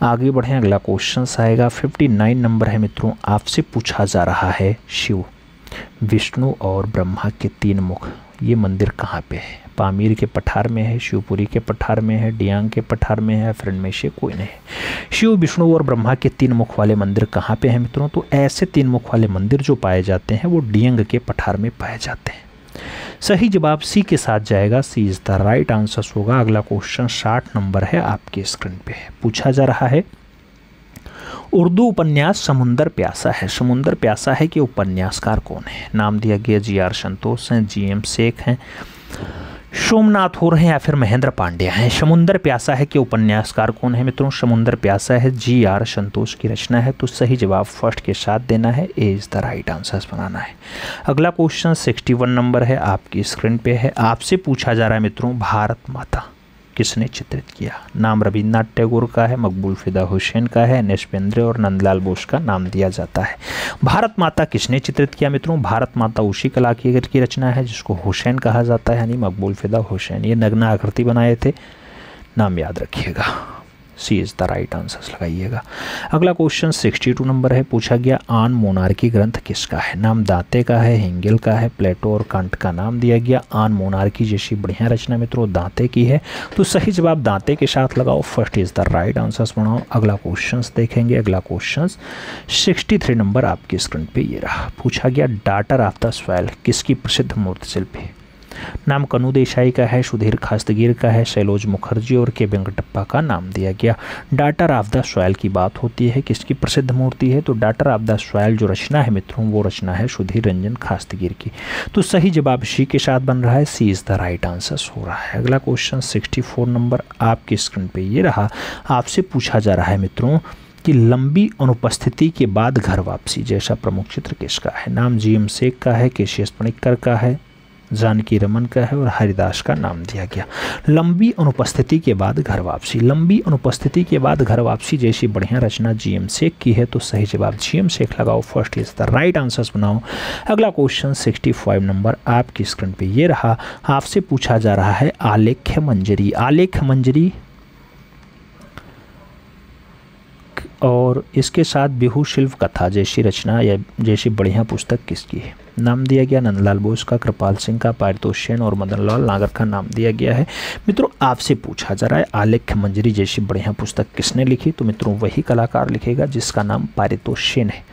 आगे बढ़ें, अगला क्वेश्चन आएगा 59 नंबर है मित्रों। आपसे पूछा जा रहा है शिव, विष्णु और ब्रह्मा के 3 मुख, ये मंदिर कहाँ पे है? पामीर के पठार में है, शिवपुरी के पठार में है, डियांग के पठार में है, फिर इनमें से कोई नहीं है। शिव, विष्णु और ब्रह्मा के 3 मुख वाले मंदिर कहाँ पे हैं मित्रों? तो ऐसे 3 मुख वाले मंदिर जो पाए जाते हैं वो डियांग के पठार में पाए जाते हैं। सही जवाब सी के साथ जाएगा। सी इज़ द राइट आंसर होगा। अगला क्वेश्चन 60 नंबर है आपके स्क्रीन पे है। पूछा जा रहा है उर्दू उपन्यास समुंदर प्यासा है, समुंदर प्यासा है कि उपन्यासकार कौन है? नाम दिया गया जी.आर. संतोष हैं, जी.एम. शेख हैं, सोमनाथ होर हैं या फिर महेंद्र पांड्या हैं। समुंदर प्यासा है कि उपन्यासकार कौन है मित्रों? समुंदर प्यासा है जी.आर. संतोष की रचना है। तो सही जवाब फर्स्ट के साथ देना है, A is the right answer बनाना है। अगला क्वेश्चन 61 नंबर है आपकी स्क्रीन पे है। आपसे पूछा जा रहा है मित्रों भारत माता किसने चित्रित किया? नाम रविन्द्रनाथ टैगोर का है, मकबूल फिदा हुसैन का है, एन.एस. बेंद्रे और नंदलाल बोस का नाम दिया जाता है। भारत माता किसने चित्रित किया मित्रों? भारत माता उसी कलाकार की रचना है जिसको हुसैन कहा जाता है, यानी मकबूल फिदा हुसैन। ये नग्न आकृति बनाए थे, नाम याद रखिएगा। सी इज़ द राइट आंसर लगाइएगा। अगला क्वेश्चन 62 नंबर है। पूछा गया आन मोनार्की ग्रंथ किसका है? नाम दांते का है, हेंगेल का है, प्लेटो और कांट का नाम दिया गया। आन मोनार्की जैसी बढ़िया रचना मित्रों दांते की है। तो सही जवाब दांते के साथ लगाओ। First is the right answer बनाओ। अगला क्वेश्चन देखेंगे। अगला क्वेश्चन 63 नंबर आपकी स्क्रीन पे ये रहा। पूछा गया डॉटर ऑफ द सॉइल किसकी प्रसिद्ध मूर्ति शिल्प है? नाम कनु देसाई का है, सुधीर खास्तगीर का है, शैलोज मुखर्जी और के वेंकटप्पा का नाम दिया गया। डॉटर ऑफ द सॉइल की बात होती है, किसकी प्रसिद्ध मूर्ति है? तो डॉटर ऑफ द सॉइल जो रचना है मित्रों वो रचना है सुधीर रंजन खास्तगीर की। तो सही जवाब सी के साथ बन रहा है। सी इज़ द राइट आंसर हो रहा है। अगला क्वेश्चन 64 नंबर आपकी स्क्रीन पे ये रहा। आपसे पूछा जा रहा है मित्रों कि लंबी अनुपस्थिति के बाद घर वापसी जैसा प्रमुख चित्र किसका है? नाम जी.एम. शेख का है, के.सी.एस. पणिक्कर का है, जानकी रमन का है और हरिदास का नाम दिया गया। लंबी अनुपस्थिति के बाद घर वापसी, लंबी अनुपस्थिति के बाद घर वापसी जैसी बढ़िया रचना जी.एम. शेख की है। तो सही जवाब जी.एम. शेख लगाओ। First is the right answers बनाओ। अगला क्वेश्चन 65 नंबर आपकी स्क्रीन पे ये रहा। आपसे पूछा जा रहा है आलेख्य मंजरी, आलेख्य मंजरी और इसके साथ बिहू शिल्प कथा जैसी रचना या जैसी बढ़िया पुस्तक किसकी है? नाम दिया गया नंदलाल बोस का, कृपाल सिंह का, पारितोष सेन और मदन लाल नागर का नाम दिया गया है। मित्रों आपसे पूछा जा रहा है आलेख्य मंजरी जैसी बढ़िया पुस्तक किसने लिखी? तो मित्रों वही कलाकार लिखेगा जिसका नाम पारितोष सेन है।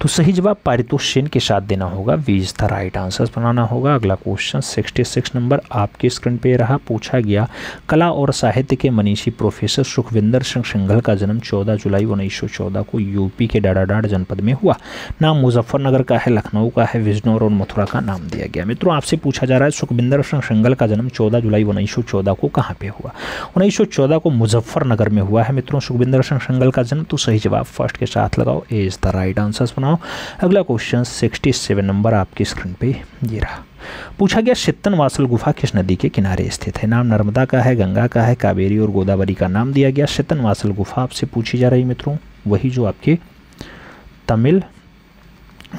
तो सही जवाब पारितोष सेन के साथ देना होगा। V is the right answer बनाना होगा। अगला क्वेश्चन 66 नंबर आपके स्क्रीन पे रहा। पूछा गया कला और साहित्य के मनीषी प्रोफेसर सुखविंदर सिंह सिंघल का जन्म 14 जुलाई 1914 को यूपी के डाडाडाड जनपद में हुआ। नाम मुजफ्फरनगर का है, लखनऊ का है, बिजनौर और मथुरा का नाम दिया गया। मित्रों आपसे पूछा जा रहा है सुखविंदर सिंह सिंघल का जन्म 14 जुलाई 1914 को कहाँ पे हुआ? 1914 को मुजफ्फरनगर में हुआ है मित्रों सुखविंदर सिंह सिंघल का जन्म। तो सही जवाब फर्स्ट के साथ लगाओ। ए इज द राइट आंसर बनाओ। अगला क्वेश्चन 67 नंबर आपकी स्क्रीन पे ये रहा। पूछा गया सित्तनवासल गुफा किस नदी के किनारे स्थित है? नाम नर्मदा का है, गंगा का है, कावेरी और गोदावरी का नाम दिया गया। सित्तनवासल गुफा आपसे पूछी जा रही मित्रों वही जो आपके तमिल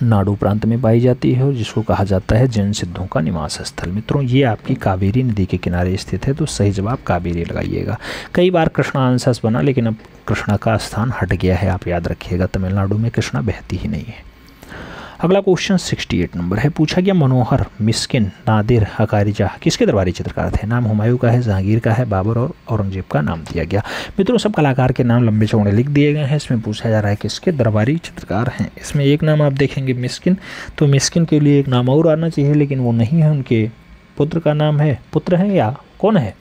नाडु प्रांत में पाई जाती है और जिसको कहा जाता है जैन सिद्धों का निवास स्थल। मित्रों ये आपकी कावेरी नदी के किनारे स्थित है। तो सही जवाब कावेरी लगाइएगा। कई बार कृष्णा आंसर्स बना लेकिन अब कृष्णा का स्थान हट गया है, आप याद रखिएगा। तमिलनाडु में कृष्णा बहती ही नहीं है। अगला क्वेश्चन 68 नंबर है। पूछा गया मनोहर, मिस्किन, नादिर, हकारिजा किसके दरबारी चित्रकार थे? नाम हुमायूं का है, जहांगीर का है, बाबर और औरंगजेब का नाम दिया गया। मित्रों सब कलाकार के नाम लंबे चौड़े लिख दिए गए हैं। इसमें पूछा जा रहा है किसके दरबारी चित्रकार हैं। इसमें एक नाम आप देखेंगे मिस्किन, तो मिस्किन के लिए एक नाम और आना चाहिए लेकिन वो नहीं है, उनके पुत्र का नाम है। पुत्र है या कौन है?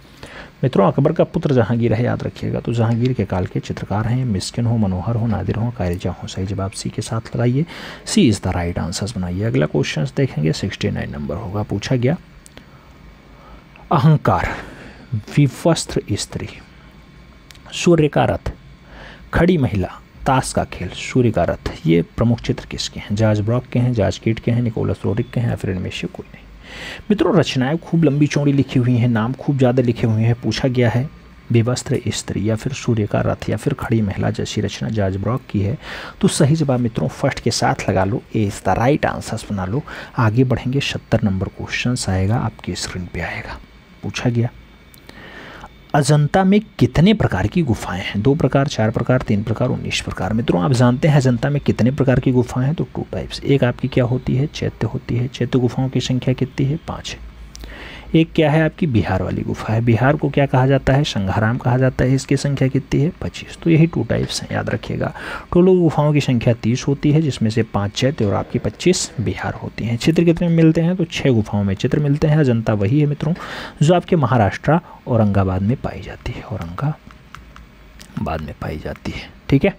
मित्रों अकबर का पुत्र जहांगीर है, याद रखिएगा। तो जहांगीर के काल के चित्रकार हैं, मिस्किन हो, मनोहर हो, नादिर हो, कारिजा हो। सही जवाब सी के साथ लगाइए, सी इज़ द राइट आंसर बनाइए। अगला क्वेश्चन देखेंगे, 69 नंबर होगा। पूछा गया अहंकार, विवस्त्र स्त्री, सूर्य का रथ, खड़ी महिला, ताश का खेल, सूर्य का रथ, ये प्रमुख चित्र किसके हैं? जॉर्ज ब्रॉक के हैं, जॉर्ज कीट के हैं, निकोलस रोड्रिक के हैं, या फिर इनमें से कोई नहीं। मित्रों रचनाएं खूब लंबी चौड़ी लिखी हुई हैं, नाम खूब ज़्यादा लिखे हुए हैं। पूछा गया है विवस्त्र स्त्री या फिर सूर्य का रथ या फिर खड़ी महिला जैसी रचना जॉर्ज ब्रॉक की है। तो सही जवाब मित्रों फर्स्ट के साथ लगा लो, A is the right answers बना लो। आगे बढ़ेंगे, 70 नंबर क्वेश्चन आएगा, आपकी स्क्रीन पे आएगा। पूछा गया अजंता में कितने प्रकार की गुफाएं हैं? 2 प्रकार, 4 प्रकार, 3 प्रकार, 19 प्रकार। मित्रों आप जानते हैं अजंता में कितने प्रकार की गुफाएं हैं? तो 2 टाइप्स। एक आपकी क्या होती है? चैत्य होती है। चैत्य गुफाओं की संख्या कितनी है? 5 है। एक क्या है आपकी बिहार वाली गुफा है, बिहार को क्या कहा जाता है? संघाराम कहा जाता है। इसकी संख्या कितनी है? 25। तो यही 2 टाइप्स हैं, याद रखिएगा। टोटल गुफाओं की संख्या 30 होती है, जिसमें से 5 चैत्य और आपकी 25 बिहार होती हैं। चित्र कितने में मिलते हैं? तो 6 गुफाओं में चित्र मिलते हैं। अजंता वही है मित्रों जो आपके महाराष्ट्र औरंगाबाद में पाई जाती है, औरंगाबाद में पाई जाती है। ठीक है,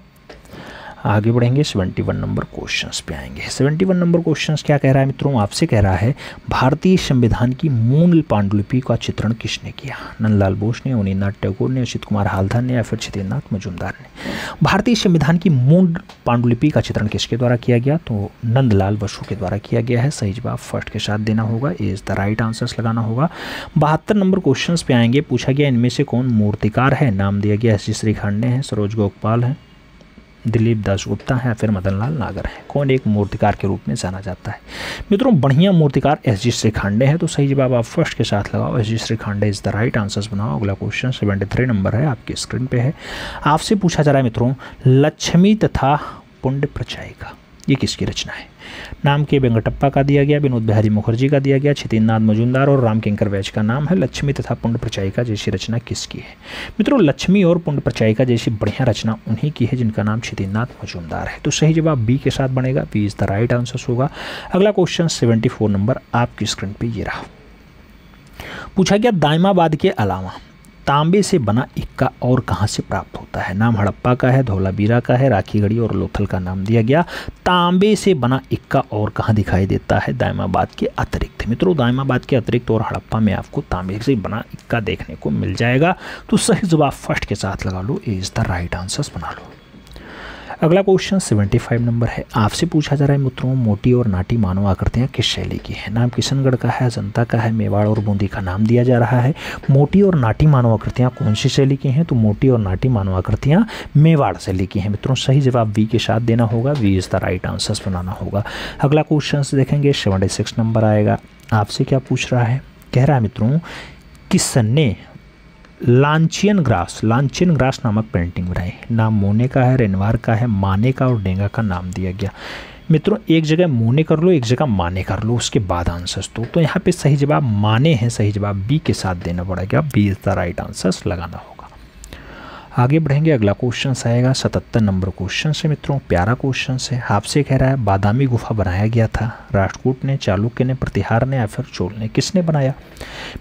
आगे बढ़ेंगे, 71 नंबर क्वेश्चंस पे आएंगे। 71 नंबर क्वेश्चंस क्या कह रहा है मित्रों? आपसे कह रहा है भारतीय संविधान की मूल पांडुलिपि का चित्रण किसने किया? नंदलाल बोस ने, अवनींद्रनाथ टैगोर ने, अच्युत कुमार हालधर ने, या फिर छितेंद्रनाथ मजूमदार ने। भारतीय संविधान की मूल पांडुलिपि का चित्रण किसके द्वारा किया गया? तो नंदलाल बसु के द्वारा किया गया है। सही जवाब फर्स्ट के साथ देना होगा, इज द राइट आंसर्स लगाना होगा। 72 नंबर क्वेश्चन पे आएंगे। पूछा गया इनमें से कौन मूर्तिकार है? नाम दिया गया एस.जी. श्रीखंडे हैं, सरोज गोपाल हैं, दिलीप दासगुप्ता है, या फिर मदनलाल नागर है। कौन एक मूर्तिकार के रूप में जाना जाता है? मित्रों बढ़िया मूर्तिकार एस.जी. श्रीखंडे है। तो सही जवाब आप फर्स्ट के साथ लगाओ, SG. Shrikhande is the right answers बनाओ। अगला क्वेश्चन 73 नंबर है, आपकी स्क्रीन पे है। आपसे पूछा जा रहा है मित्रों लक्ष्मी तथा पुण्य प्रचायिका ये किसकी रचना है? नाम के वेंकटप्पा का दिया गया, विनोद बिहारी मुखर्जी का दिया गया, छितेंद्रनाथ मजूमदार और राम किंकर वैज का नाम है। लक्ष्मी तथा पुण्य प्रचायिका जैसी रचना किसकी है? मित्रों लक्ष्मी और पुण्य प्रचायिका जैसी बढ़िया रचना उन्हीं की है जिनका नाम छितेंद्रनाथ मजूमदार है। तो सही जवाब बी के साथ बनेगा, B is the right answer होगा। अगला क्वेश्चन 74 नंबर आपकी स्क्रीन पर ये रहा। पूछा गया दाइमाबाद के अलावा तांबे से बना इक्का और कहाँ से प्राप्त होता है? नाम हड़प्पा का है, धौलावीरा का है, राखीगढ़ी और लोथल का नाम दिया गया। तांबे से बना इक्का और कहाँ दिखाई देता है? दाइमाबाद के अतिरिक्त। मित्रों दाइमाबाद के अतिरिक्त और हड़प्पा में आपको तांबे से बना इक्का देखने को मिल जाएगा। तो सही जवाब फर्स्ट के साथ लगा लो, ए इज द राइट आंसर्स बना लो। अगला क्वेश्चन 75 नंबर है। आपसे पूछा जा रहा है मित्रों मोटी और नाटी मानव आकृतियाँ किस शैली की है? नाम किशनगढ़ का है, अजंता का है, मेवाड़ और बूंदी का नाम दिया जा रहा है। मोटी और नाटी मानव आकृतियाँ कौन सी शैली की हैं? तो मोटी और नाटी मानव आकृतियाँ मेवाड़ शैली की हैं। मित्रों सही जवाब वी के साथ देना होगा, V is the right answers बनाना होगा। अगला क्वेश्चन देखेंगे 76 नंबर आएगा। आपसे क्या पूछ रहा है? कह रहा है मित्रों किसने लांचियन ग्रास नामक पेंटिंग बनाई? नाम मोने का है, रेनवार का है, माने का और डेंगा का नाम दिया गया। मित्रों एक जगह मोने कर लो, एक जगह माने कर लो, उसके बाद आंसर्स तो यहाँ पे सही जवाब माने हैं। सही जवाब बी के साथ देना पड़ेगा, B is the right answers लगाना होगा। आगे बढ़ेंगे, अगला क्वेश्चन आएगा 77 नंबर क्वेश्चन से। मित्रों प्यारा क्वेश्चन है। आपसे कह रहा है बादामी गुफा बनाया गया था राष्ट्रकूट ने, चालुक्य ने, प्रतिहार ने या फिर चोल ने, किसने बनाया?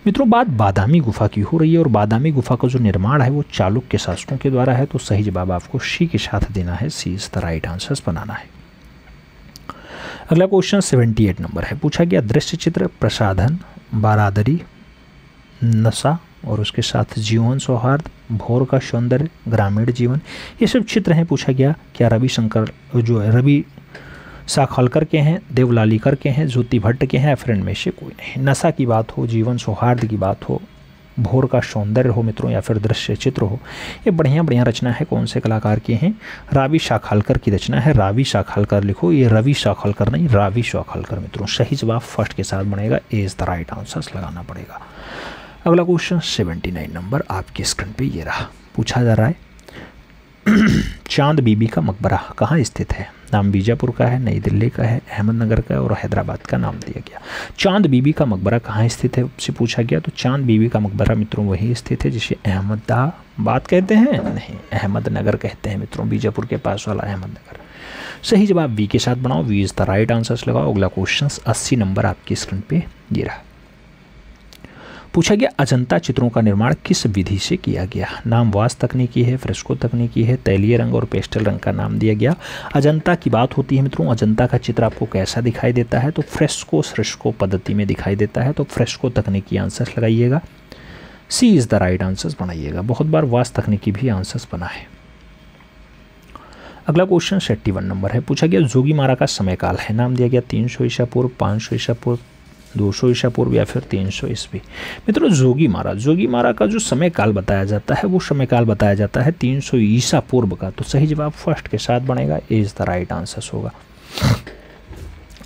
मित्रों बात बादामी गुफा की हो रही है और बादामी गुफा का जो निर्माण है वो चालुक्य शासकों के द्वारा है। तो सही जवाब आपको सी के साथ देना है, सी इज द राइट आंसर्स बनाना है। अगला क्वेश्चन 78 नंबर है। पूछा गया दृश्य चित्र, प्रसाधन, बारादरी, नशा और उसके साथ जीवन सौहार्द, भोर का सौंदर्य, ग्रामीण जीवन, ये सब चित्र हैं। पूछा गया क्या रविशंकर जो है रवि साखलकर के हैं, देवलालीकर के हैं, ज्योति भट्ट के हैं, या फिर इनमें से कोई नहीं? नशा की बात हो, जीवन सौहार्द की बात हो, भोर का सौंदर्य हो मित्रों, या फिर दृश्य चित्र हो, ये बढ़िया बढ़िया रचना है। कौन से कलाकार की हैं? रावी शाखालकर की रचना है। रावी शाखालकर लिखो, ये रवि शाखालकर नहीं, रावी शाखालकर। मित्रों सही जवाब फर्स्ट के साथ बनेगा, ए इज द राइट आंसर्स लगाना पड़ेगा। अगला क्वेश्चन 79 नंबर आपकी स्क्रीन पे ये रहा। पूछा जा रहा है चांद बीबी का मकबरा कहाँ स्थित है? नाम बीजापुर का है, नई दिल्ली का है, अहमदनगर का है और हैदराबाद का नाम दिया गया। चांद बीबी का मकबरा कहाँ स्थित है से पूछा गया। तो चांद बीबी का मकबरा मित्रों वही स्थित है जिसे अहमदाबाद कहते हैं, नहीं अहमदनगर कहते हैं मित्रों, बीजापुर के पास वाला अहमदनगर। सही जवाब वी के साथ बनाओ, B is the right answers लगाओ। अगला क्वेश्चन 80 नंबर आपकी स्क्रीन पे ये रहा। पूछा गया अजंता चित्रों का निर्माण किस विधि से किया गया। नाम वास तकनीकी है, फ्रेस्को तकनीकी है, तैलीय रंग और पेस्टल रंग का नाम दिया गया। अजंता की बात होती है मित्रों, अजंता का चित्र आपको कैसा दिखाई देता है, तो फ्रेस्को पद्धति में दिखाई देता है, तो फ्रेस्को तकनीकी आंसर लगाइएगा। सी इज द राइट आंसर बनाइएगा। बहुत बार वास तकनीकी भी आंसर्स बना है। अगला क्वेश्चन 71 नंबर है। पूछा गया जोगीमारा का समय काल है। नाम दिया गया 300 ईसा पूर्व, 500 ईसा पूर्व, 200 ईसा पूर्व या फिर 300 ईस्वी। मित्रों जोगीमारा का जो समय काल बताया जाता है वो समय काल बताया जाता है 300 ईसा पूर्व का। तो सही जवाब फर्स्ट के साथ बनेगा, ए इज द राइट आंसर होगा।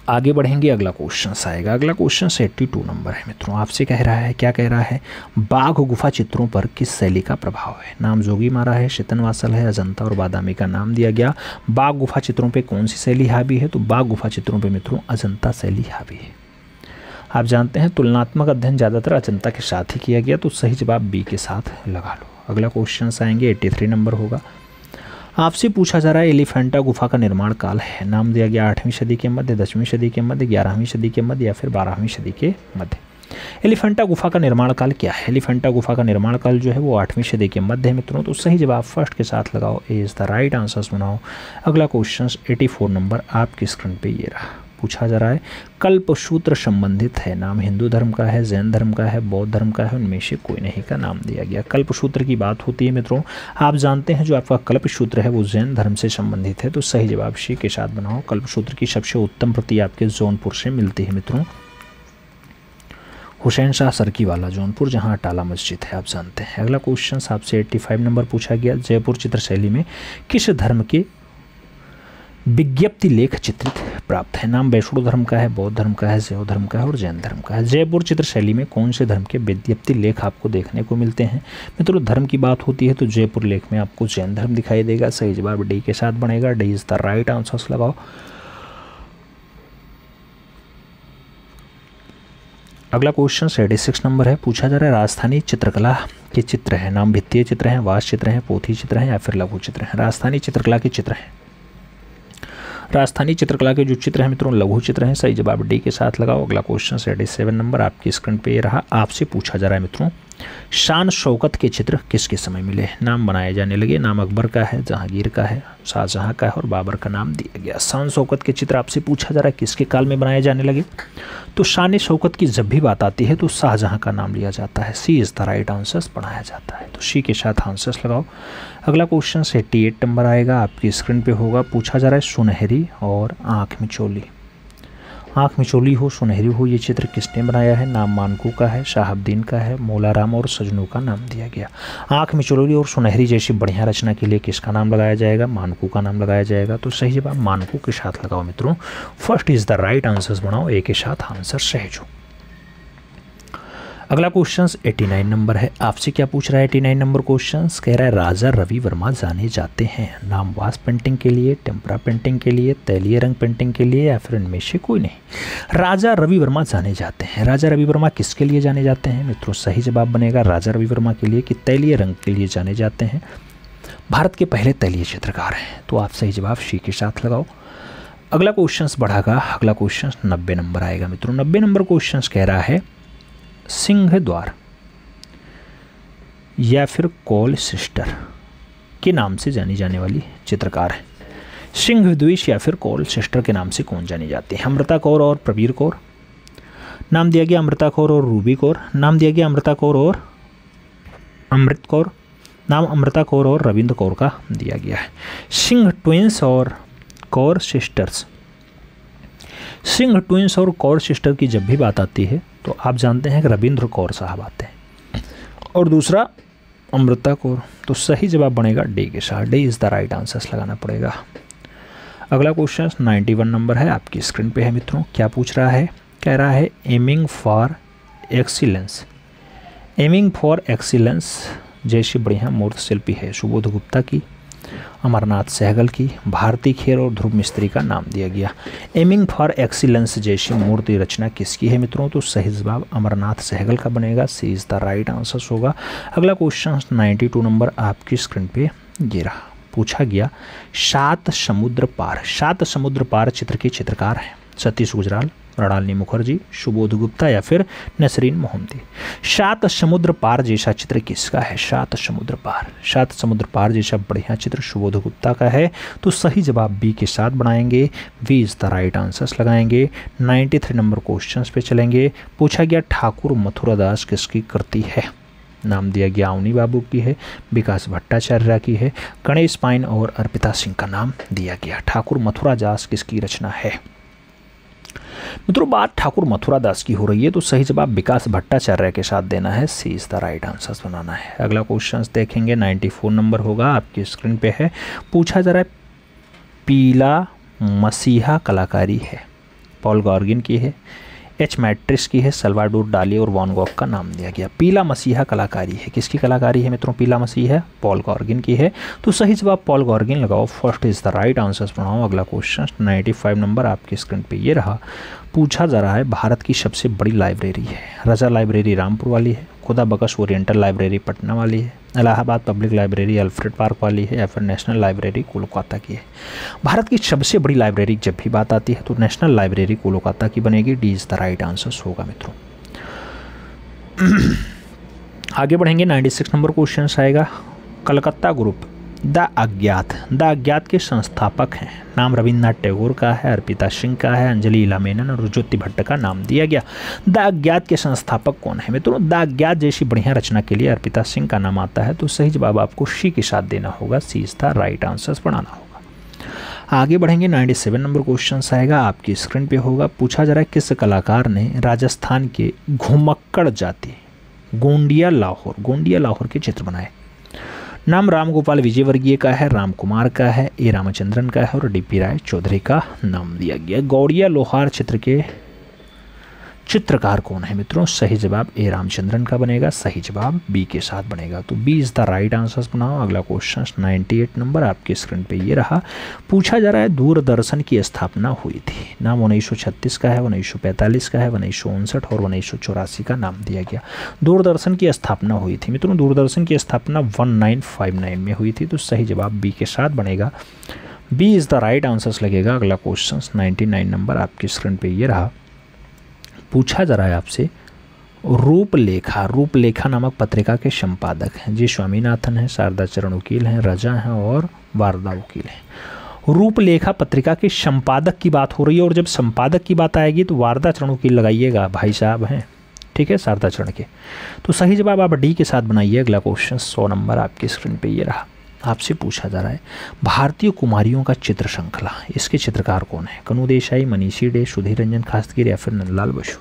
आगे बढ़ेंगे, अगला क्वेश्चन आएगा। अगला क्वेश्चन 82 नंबर है मित्रों। आपसे कह रहा है, क्या कह रहा है, बाघ गुफा चित्रों पर किस शैली का प्रभाव है। नाम जोगीमारा है, शितनवासल है, अजंता और बादामी का नाम दिया गया। बाघ गुफा चित्रों पे कौन सी शैली हावी है, तो बाघ गुफा चित्रों पे मित्रों अजंता शैली हावी है। आप जानते हैं तुलनात्मक अध्ययन ज़्यादातर अजंता के साथ ही किया गया, तो सही जवाब बी के साथ लगा लो। अगला क्वेश्चन आएंगे 83 नंबर होगा। आपसे पूछा जा रहा है एलिफेंटा गुफा का निर्माण काल है। नाम दिया गया 8वीं सदी के मध्य, 10वीं सदी के मध्य, 11वीं सदी के मध्य या फिर 12वीं सदी के मध्य। एलिफेंटा गुफा का निर्माण काल क्या है। एलिफेंटा गुफा का निर्माण काल जो है वो 8वीं सदी के मध्य है मित्रों। तो सही जवाब फर्स्ट के साथ लगाओ, ए इज द राइट आंसर बनाओ। अगला क्वेश्चन 84 नंबर आपकी स्क्रीन पे ये रहा। पूछा जा रहा है कल्पसूत्र संबंधित है। नाम हिंदू धर्म का है, जैन धर्म का है, बौद्ध धर्म का है, उनमें से कोई नहीं का नाम दिया गया। कल्पसूत्र की बात होती है मित्रों, आप जानते हैं जो आपका कल्पसूत्र है वो जैन धर्म से संबंधित है। तो सही जवाब सी के साथ बनाओ। कल्पसूत्र की सबसे उत्तम प्रति आपके जौनपुर से मिलती है मित्रों, हुसैन शाह सरकी वाला जौनपुर, जहाँ टाला मस्जिद है, आप जानते हैं। अगला क्वेश्चन आपसे 85 नंबर पूछा गया। जयपुर चित्र शैली में किस धर्म के विज्ञप्ति लेख चित्रित प्राप्त है। नाम वैष्णव धर्म का है, बौद्ध धर्म का है, शैव धर्म का है और जैन धर्म का है। जयपुर चित्र शैली में कौन से धर्म के विज्ञप्ति लेख आपको देखने को मिलते हैं। मित्रों धर्म की बात होती है तो जयपुर लेख में आपको जैन धर्म दिखाई देगा। सही जवाब डी के साथ बनेगा, D is the right answer लगाओ। अगला क्वेश्चन 86 नंबर है। पूछा जा रहा है राजस्थानी चित्रकला के चित्र है। नाम भित्तीय चित्र हैं, वास चित्र हैं, पोथी चित्र हैं या फिर लघु चित्र हैं। राजस्थानी चित्रकला के चित्र हैं। राजस्थानी चित्रकला के जो चित्र हैं मित्रों लघु चित्र हैं। सही जवाब डी के साथ लगाओ। अगला क्वेश्चन 87 नंबर आपकी स्क्रीन पे ये रहा। आपसे पूछा जा रहा है मित्रों शान शौकत के चित्र किसके समय मिले। नाम बनाए जाने लगे। नाम अकबर का है, जहांगीर का है, शाहजहां का है और बाबर का नाम दिया गया। शान शौकत के चित्र आपसे पूछा जा रहा है किसके काल में बनाए जाने लगे। तो शान शौकत की जब भी बात आती है तो शाहजहां का नाम लिया जाता है। सी इज द राइट आंसर बनाया जाता है। तो सी के साथ आंसर्स लगाओ। अगला क्वेश्चन 88 नंबर आएगा आपकी स्क्रीन पे होगा। पूछा जा रहा है सुनहरी और आँख मिचौली। आँख मिचौली हो, सुनहरी हो, ये चित्र किसने बनाया है। नाम मानकू का है, शाहबुद्दीन का है, मौलाराम और सजनू का नाम दिया गया। आँख मिचौली और सुनहरी जैसी बढ़िया रचना के लिए किसका नाम लगाया जाएगा। मानकू का नाम लगाया जाएगा। तो सही जवाब मानकू के साथ लगाओ मित्रों। First is the right answer बनाओ, ए के साथ आंसर सही हो। अगला क्वेश्चन 89 नंबर है। आपसे क्या पूछ रहा है 89 नंबर क्वेश्चन कह रहा है राजा रवि वर्मा जाने जाते हैं। नाम वास पेंटिंग के लिए, टेम्परा पेंटिंग के लिए, तैलीय रंग पेंटिंग के लिए या फिर इनमें से कोई नहीं। राजा रवि वर्मा जाने जाते हैं। राजा रवि वर्मा किसके लिए जाने जाते हैं मित्रों। सही जवाब बनेगा राजा रवि वर्मा के लिए कि तैलीय रंग के लिए जाने जाते हैं। भारत के पहले तैलीय चित्रकार हैं। तो आप सही जवाब सी के साथ लगाओ। अगला क्वेश्चन बढ़ागा। अगला क्वेश्चन 90 नंबर आएगा मित्रों। 90 नंबर क्वेश्चन कह रहा है सिंह द्वार या फिर कॉल सिस्टर के नाम से जानी जाने वाली चित्रकार है। सिंह द्वेष या फिर कॉल सिस्टर के नाम से कौन जानी जाती है। अमृता कौर और प्रवीर कौर। नाम दिया गया अमृता कौर और रूबी कौर। नाम दिया गया अमृता कौर और अमृत कौर। नाम अमृता कौर और रविंद्र कौर का दिया गया है। सिंह ट्विंस और कौर सिस्टर्स। सिंह ट्विंस और कौर सिस्टर की जब भी बात आती है तो आप जानते हैं कि रविंद्र कौर साहब आते हैं और दूसरा अमृता कौर। तो सही जवाब बनेगा डी के साथ। D is the right answer लगाना पड़ेगा। अगला क्वेश्चन 91 नंबर है आपकी स्क्रीन पे है मित्रों। क्या पूछ रहा है, कह रहा है aiming for excellence. Aiming for excellence जैसी बढ़िया मूर्ति शिल्पी है सुबोध गुप्ता की, अमरनाथ सहगल की, भारती खेर और ध्रुव मिस्त्री का नाम दिया गया। एमिंग फॉर एक्सीलेंस जैसी मूर्ति रचना किसकी है मित्रों। तो सही जवाब अमरनाथ सहगल का बनेगा। सी इज द राइट आंसर होगा। अगला क्वेश्चन 92 नंबर आपकी स्क्रीन पे ये रहा। पूछा गया सात समुद्र पार। सात समुद्र पार चित्र के चित्रकार हैं सतीश गुजराल, मृणालिनी मुखर्जी, सुबोध गुप्ता या फिर नसरीन मोहम्मदी। सात समुद्र पार जैसा चित्र किसका है? सात समुद्र पार, सात समुद्र पार जैसा बढ़िया चित्र सुबोध गुप्ता का है। तो सही जवाब बी के साथ बनाएंगे, B is the right answers लगाएंगे। 93 नंबर क्वेश्चन पे चलेंगे। पूछा गया ठाकुर मथुरादास किसकी कृति है? नाम दिया गया अवनी बाबू की है, विकास भट्टाचार्य की है, गणेश पाइन और अर्पिता सिंह का नाम दिया गया। ठाकुर मथुरादास किसकी रचना है? मित्रों बात ठाकुर मथुरादास की हो रही है तो सही जवाब विकास भट्टाचार्य के साथ देना है, सी इज द राइट आंसर बनाना है। अगला क्वेश्चन देखेंगे, 94 नंबर होगा, आपकी स्क्रीन पे है। पूछा जा रहा है पीला मसीहा कलाकारी है, पॉल गॉर्गिन की है, एच मैट्रिक्स की है, सल्वाडोर डाली और वॉन गॉग का नाम दिया गया। पीला मसीहा कलाकारी है, किसकी कलाकारी है मित्रों? पीला मसीहा पॉल गॉर्गिन की है। तो सही जवाब पॉल गॉर्गिन लगाओ, first is the right answer बनाओ। अगला क्वेश्चन 95 नंबर आपकी स्क्रीन पे ये रहा। पूछा जा रहा है भारत की सबसे बड़ी लाइब्रेरी है, रजा लाइब्रेरी रामपुर वाली है, खुदा बख्श ओरिएंटल लाइब्रेरी पटना वाली है, Allahabad public library Alfred park वाली है या फिर नेशनल लाइब्रेरी कोलकाता की है। भारत की सबसे बड़ी लाइब्रेरी जब भी बात आती है तो नेशनल लाइब्रेरी कोलकाता की बनेगी, D is the right answer होगा मित्रों। आगे बढ़ेंगे, 96 नंबर क्वेश्चन आएगा। कलकत्ता ग्रुप द अज्ञात के संस्थापक हैं, नाम रविन्द्रनाथ टैगोर का है, अर्पिता सिंह का है, अंजलि इला मेनन और ज्योति भट्ट का नाम दिया गया। द अज्ञात के संस्थापक कौन है मित्रों? द अज्ञात जैसी बढ़िया रचना के लिए अर्पिता सिंह का नाम आता है। तो सही जवाब आपको सी के साथ देना होगा, सी इज द राइट आंसर्स बनाना होगा। आगे बढ़ेंगे, 97 नंबर क्वेश्चन आएगा, आपकी स्क्रीन पे होगा। पूछा जा रहा है किस कलाकार ने राजस्थान के घुमक्कड़ जाति गोंडिया लाहौर के चित्र बनाए? नाम राम गोपाल विजयवर्गीय का है, राम कुमार का है, ए रामचंद्रन का है और डीपी राय चौधरी का नाम दिया गया। गौड़िया लोहार चित्र के चित्रकार कौन है मित्रों? सही जवाब ए रामचंद्रन का बनेगा, सही जवाब बी के साथ बनेगा। तो B is the right answers बनाओ। अगला क्वेश्चन 98 नंबर आपके स्क्रीन पे ये रहा। पूछा जा रहा है दूरदर्शन की स्थापना हुई थी, नाम 1936 का है, 1945 का है, 1959 और 1984 का नाम दिया गया। दूरदर्शन की स्थापना हुई थी मित्रों, दूरदर्शन की स्थापना 1959 में हुई थी। तो सही जवाब बी के साथ बनेगा, B is the right answers लगेगा। अगला क्वेश्चन 99 नंबर आपकी स्क्रीन पे ये रहा। पूछा जा रहा है आपसे रूपलेखा नामक पत्रिका के संपादक हैं, जी स्वामीनाथन हैं, शारदा चरण वकील हैं, रजा हैं और वारदा वकील हैं। रूपलेखा पत्रिका के संपादक की बात हो रही है और जब संपादक की बात आएगी तो वारदा चरण वकील लगाइएगा, भाई साहब हैं, ठीक है, शारदा चरण के। तो सही जवाब आप डी के साथ बनाइए। अगला क्वेश्चन 100 नंबर आपकी स्क्रीन पे ये रहा। आपसे पूछा जा रहा है भारतीय कुमारियों का चित्र श्रृंखला, इसके चित्रकार कौन है? कनु देसाई, मनीषी डे, सुधीर रंजन खासगीर या फिर नंदलाल बसु।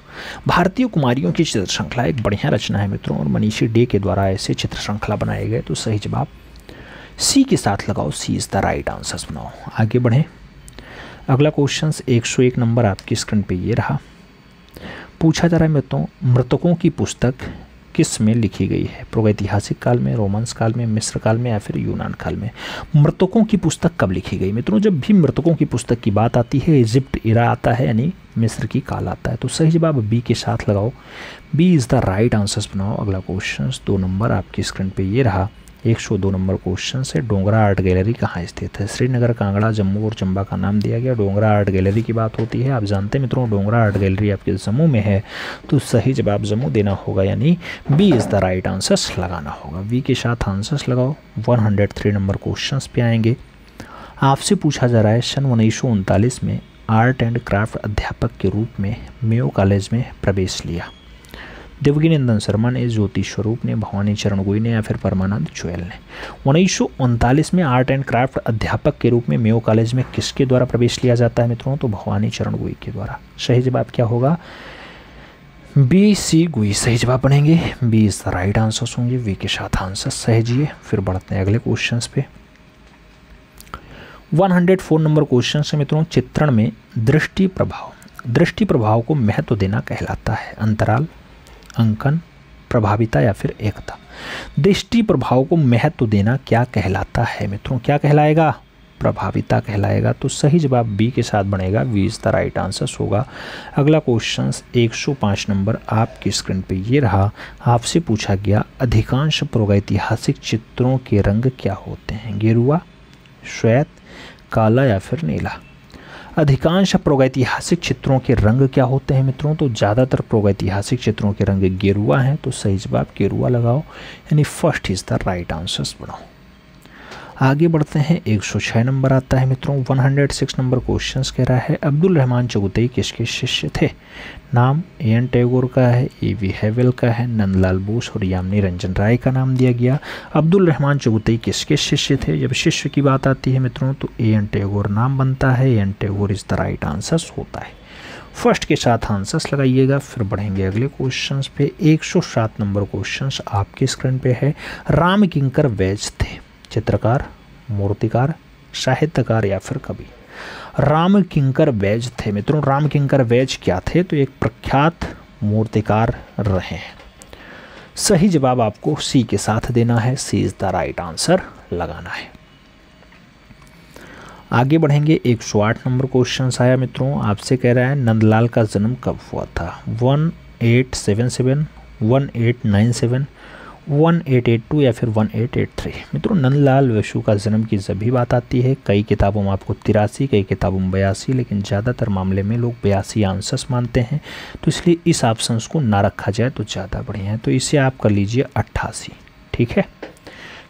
भारतीय कुमारियों की चित्र श्रृंखला एक बढ़िया रचना है मित्रों और मनीषी डे के द्वारा ऐसे चित्र श्रृंखला बनाए गए। तो सही जवाब सी के साथ लगाओ, सी इज द राइट आंसर्स बनाओ। आगे बढ़ें, अगला क्वेश्चन 101 नंबर आपकी स्क्रीन पर ये रहा। पूछा जा रहा है मित्रों मृतकों की पुस्तक किस में लिखी गई है? प्रागैतिहासिक काल में, रोमांस काल में, मिस्र काल में या फिर यूनान काल में? मृतकों की पुस्तक कब लिखी गई मित्रों? जब भी मृतकों की पुस्तक की बात आती है इजिप्ट इरा आता है, यानी मिस्र की काल आता है। तो सही जवाब बी के साथ लगाओ, B is the right answers बनाओ। अगला क्वेश्चन 2 नंबर आपकी स्क्रीन पे ये रहा। 102 नंबर क्वेश्चन से डोंगरा आर्ट गैलरी कहाँ स्थित है? श्रीनगर, कांगड़ा, जम्मू और चंबा का नाम दिया गया। डोंगरा आर्ट गैलरी की बात होती है, आप जानते हैं मित्रों डोंगरा आर्ट गैलरी आपके जम्मू में है। तो सही जवाब जम्मू देना होगा, यानी B is the right answers लगाना होगा। बी के साथ आंसर्स लगाओ। 103 नंबर क्वेश्चन पे आएंगे। आपसे पूछा जा रहा है सन 1939 में आर्ट एंड क्राफ्ट अध्यापक के रूप में मेयो कॉलेज में प्रवेश लिया। देवकी नंदन शर्मा ने, ज्योति स्वरूप ने, भवानी चरण गोई ने या फिर परमानंद चोयल ने। 1939 में आर्ट एंड क्राफ्ट अध्यापक के रूप में मेयो कॉलेज में किसके द्वारा प्रवेश लिया जाता है मित्रों? तो भवानी चरण गोई के द्वारा। सही जवाब क्या होगा? बी सी गोई सही जवाब बनेंगे। B is the right answers होंगे। वी के साथ आंसर सहेजिए। फिर बढ़ते हैं अगले क्वेश्चन पे। 104 नंबर क्वेश्चन से मित्रों चित्रण में दृष्टि प्रभाव को महत्व देना कहलाता है। अंतराल, अंकन, प्रभाविता या फिर एकता। दृष्टि प्रभाव को महत्व देना क्या कहलाता है मित्रों? क्या कहलाएगा? प्रभाविता कहलाएगा। तो सही जवाब बी के साथ बनेगा। B is the right answer होगा। अगला क्वेश्चन 105 नंबर आपकी स्क्रीन पे ये रहा। आपसे पूछा गया अधिकांश प्रागैतिहासिक चित्रों के रंग क्या होते हैं? गेरुआ, श्वेत, काला या फिर नीला। अधिकांश प्रागैतिहासिक चित्रों के रंग क्या होते हैं मित्रों? तो ज़्यादातर प्रागैतिहासिक चित्रों के रंग गेरुआ हैं, तो सही जवाब गेरुआ लगाओ, यानी first is the right answers बनाओ। आगे बढ़ते हैं, 106 नंबर आता है मित्रों। 106 नंबर क्वेश्चन कह रहा है अब्दुल रहमान चगुतई किसके शिष्य थे? नाम A.N. टैगोर का है, A.V. हैवेल का है, नंदलाल बोस और यामिनी रंजन राय का नाम दिया गया। अब्दुल रहमान चगुतई किसके शिष्य थे? जब शिष्य की बात आती है मित्रों तो A.N. टैगोर नाम बनता है, A.N. Tagore is the right answers होता है। फर्स्ट के साथ आंसर्स लगाइएगा। फिर बढ़ेंगे अगले क्वेश्चंस पे। 107 नंबर क्वेश्चंस आपके स्क्रीन पे है। राम किंकर वैज थे, चित्रकार, मूर्तिकार, साहित्यकार या फिर कवि? राम किंकर वैज थे मित्रों। राम किंकर वैज क्या थे? तो एक प्रख्यात मूर्तिकार रहे हैं। सही जवाब आपको सी के साथ देना है, सी इज द राइट आंसर लगाना है। आगे बढ़ेंगे, 108 नंबर क्वेश्चन आया मित्रों। आपसे कह रहा है नंदलाल का जन्म कब हुआ था? 1877, 1897, 1882 या फिर 1883? मित्रों नंदलाल वसु का जन्म की जब भी बात आती है, कई किताबों में आपको 83, कई किताबों में 82, लेकिन ज़्यादातर मामले में लोग 82 आंसर्स मानते हैं, तो इसलिए इस ऑप्शंस को ना रखा जाए तो ज़्यादा बढ़िया है। तो इसे आप कर लीजिए 88, ठीक है,